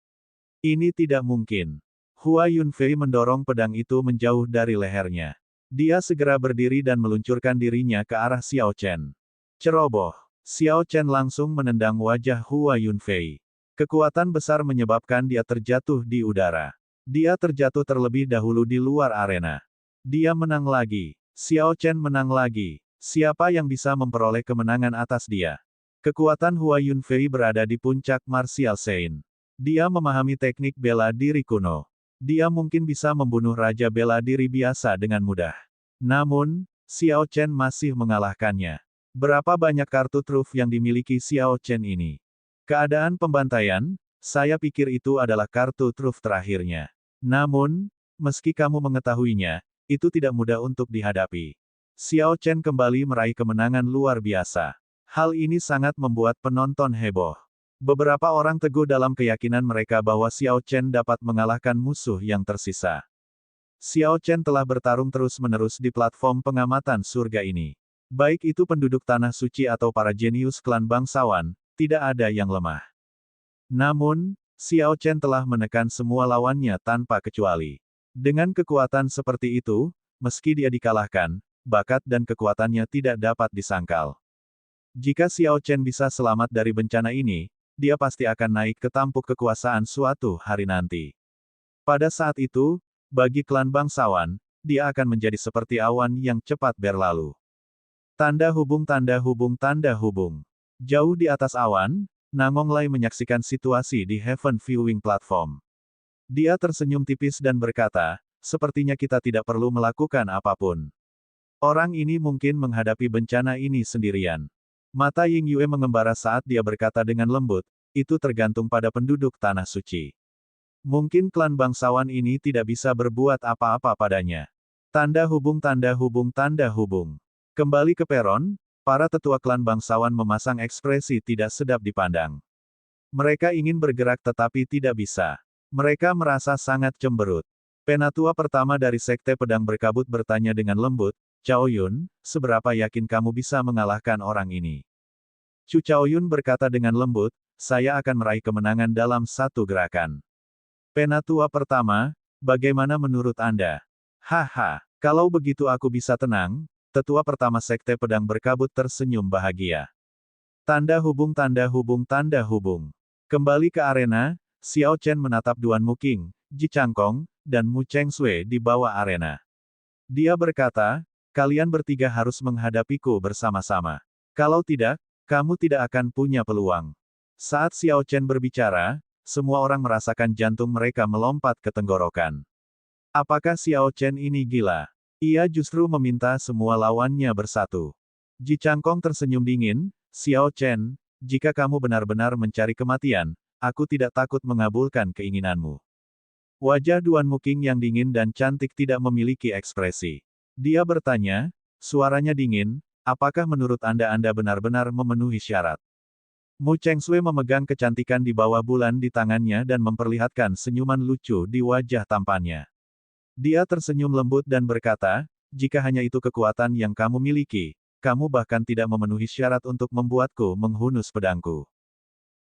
Ini tidak mungkin. Hua Yunfei mendorong pedang itu menjauh dari lehernya. Dia segera berdiri dan meluncurkan dirinya ke arah Xiao Chen. Ceroboh. Xiao Chen langsung menendang wajah Hua Yunfei. Kekuatan besar menyebabkan dia terjatuh di udara. Dia terjatuh terlebih dahulu di luar arena. Dia menang lagi. Xiao Chen menang lagi. Siapa yang bisa memperoleh kemenangan atas dia? Kekuatan Hua Yunfei berada di puncak martial Sein. Dia memahami teknik bela diri kuno. Dia mungkin bisa membunuh raja bela diri biasa dengan mudah. Namun, Xiao Chen masih mengalahkannya. Berapa banyak kartu truf yang dimiliki Xiao Chen ini? Keadaan pembantaian, saya pikir itu adalah kartu truf terakhirnya. Namun, meski kamu mengetahuinya, itu tidak mudah untuk dihadapi. Xiao Chen kembali meraih kemenangan luar biasa. Hal ini sangat membuat penonton heboh. Beberapa orang teguh dalam keyakinan mereka bahwa Xiao Chen dapat mengalahkan musuh yang tersisa. Xiao Chen telah bertarung terus-menerus di platform pengamatan surga ini. Baik itu penduduk tanah suci atau para jenius klan bangsawan, tidak ada yang lemah. Namun, Xiao Chen telah menekan semua lawannya tanpa kecuali. Dengan kekuatan seperti itu, meski dia dikalahkan, bakat dan kekuatannya tidak dapat disangkal. Jika Xiao Chen bisa selamat dari bencana ini, dia pasti akan naik ke tampuk kekuasaan suatu hari nanti. Pada saat itu, bagi klan bangsawan, dia akan menjadi seperti awan yang cepat berlalu. Tanda hubung tanda hubung tanda hubung. Jauh di atas awan, Nangong Lai menyaksikan situasi di Heaven Viewing Platform. Dia tersenyum tipis dan berkata, sepertinya kita tidak perlu melakukan apapun. Orang ini mungkin menghadapi bencana ini sendirian. Mata Ying Yue mengembara saat dia berkata dengan lembut, itu tergantung pada penduduk tanah suci. Mungkin klan bangsawan ini tidak bisa berbuat apa-apa padanya. Tanda hubung tanda hubung tanda hubung. Kembali ke peron, para tetua klan bangsawan memasang ekspresi tidak sedap dipandang. Mereka ingin bergerak tetapi tidak bisa. Mereka merasa sangat cemberut. Penatua pertama dari Sekte Pedang Berkabut bertanya dengan lembut, Cao Yun, seberapa yakin kamu bisa mengalahkan orang ini? Chu Cao Yun berkata dengan lembut, saya akan meraih kemenangan dalam satu gerakan. Penatua pertama, bagaimana menurut Anda? Haha, kalau begitu aku bisa tenang. Tetua pertama Sekte Pedang Berkabut tersenyum bahagia. Tanda hubung tanda hubung tanda hubung. Kembali ke arena, Xiao Chen menatap Duan Muking, Ji Changkong, dan Mu Chengshui di bawah arena. Dia berkata, kalian bertiga harus menghadapiku bersama-sama. Kalau tidak, kamu tidak akan punya peluang. Saat Xiao Chen berbicara, semua orang merasakan jantung mereka melompat ke tenggorokan. Apakah Xiao Chen ini gila? Ia justru meminta semua lawannya bersatu. Ji Changkong tersenyum dingin, Xiao Chen, jika kamu benar-benar mencari kematian, aku tidak takut mengabulkan keinginanmu. Wajah Duan Muking yang dingin dan cantik tidak memiliki ekspresi. Dia bertanya, suaranya dingin, apakah menurut Anda benar-benar memenuhi syarat? Mu Chengshui memegang kecantikan di bawah bulan di tangannya dan memperlihatkan senyuman lucu di wajah tampannya. Dia tersenyum lembut dan berkata, jika hanya itu kekuatan yang kamu miliki, kamu bahkan tidak memenuhi syarat untuk membuatku menghunus pedangku.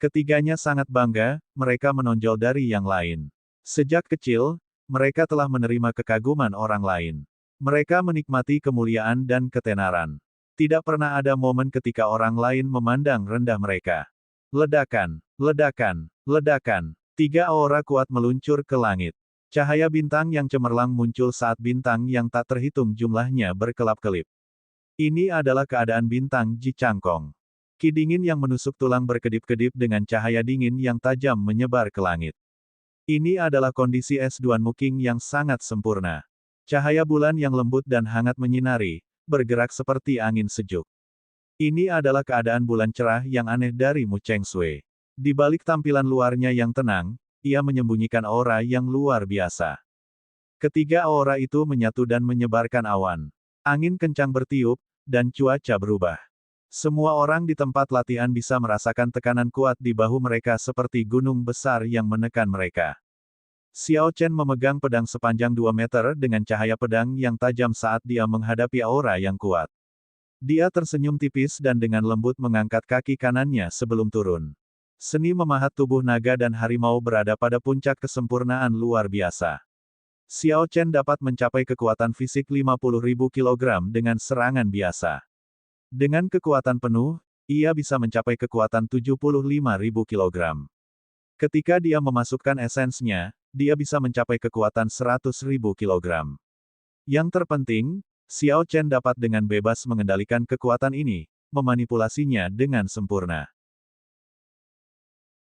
Ketiganya sangat bangga, mereka menonjol dari yang lain. Sejak kecil, mereka telah menerima kekaguman orang lain. Mereka menikmati kemuliaan dan ketenaran. Tidak pernah ada momen ketika orang lain memandang rendah mereka. Ledakan, ledakan, ledakan. 3 aura kuat meluncur ke langit. Cahaya bintang yang cemerlang muncul saat bintang yang tak terhitung jumlahnya berkelap-kelip. Ini adalah keadaan bintang Ji Changkong. Ki dingin yang menusuk tulang berkedip-kedip dengan cahaya dingin yang tajam menyebar ke langit. Ini adalah kondisi es Duan Muking yang sangat sempurna. Cahaya bulan yang lembut dan hangat menyinari, bergerak seperti angin sejuk. Ini adalah keadaan bulan cerah yang aneh dari Mu Chengshui. Di balik tampilan luarnya yang tenang, ia menyembunyikan aura yang luar biasa. Ketiga aura itu menyatu dan menyebarkan awan. Angin kencang bertiup, dan cuaca berubah. Semua orang di tempat latihan bisa merasakan tekanan kuat di bahu mereka seperti gunung besar yang menekan mereka. Xiao Chen memegang pedang sepanjang 2 meter dengan cahaya pedang yang tajam saat dia menghadapi aura yang kuat. Dia tersenyum tipis dan dengan lembut mengangkat kaki kanannya sebelum turun. Seni memahat tubuh naga dan harimau berada pada puncak kesempurnaan luar biasa. Xiao Chen dapat mencapai kekuatan fisik 50.000 kg dengan serangan biasa. Dengan kekuatan penuh, ia bisa mencapai kekuatan 75.000 kg. Ketika dia memasukkan esensnya, dia bisa mencapai kekuatan 100.000 kg. Yang terpenting, Xiao Chen dapat dengan bebas mengendalikan kekuatan ini, memanipulasinya dengan sempurna.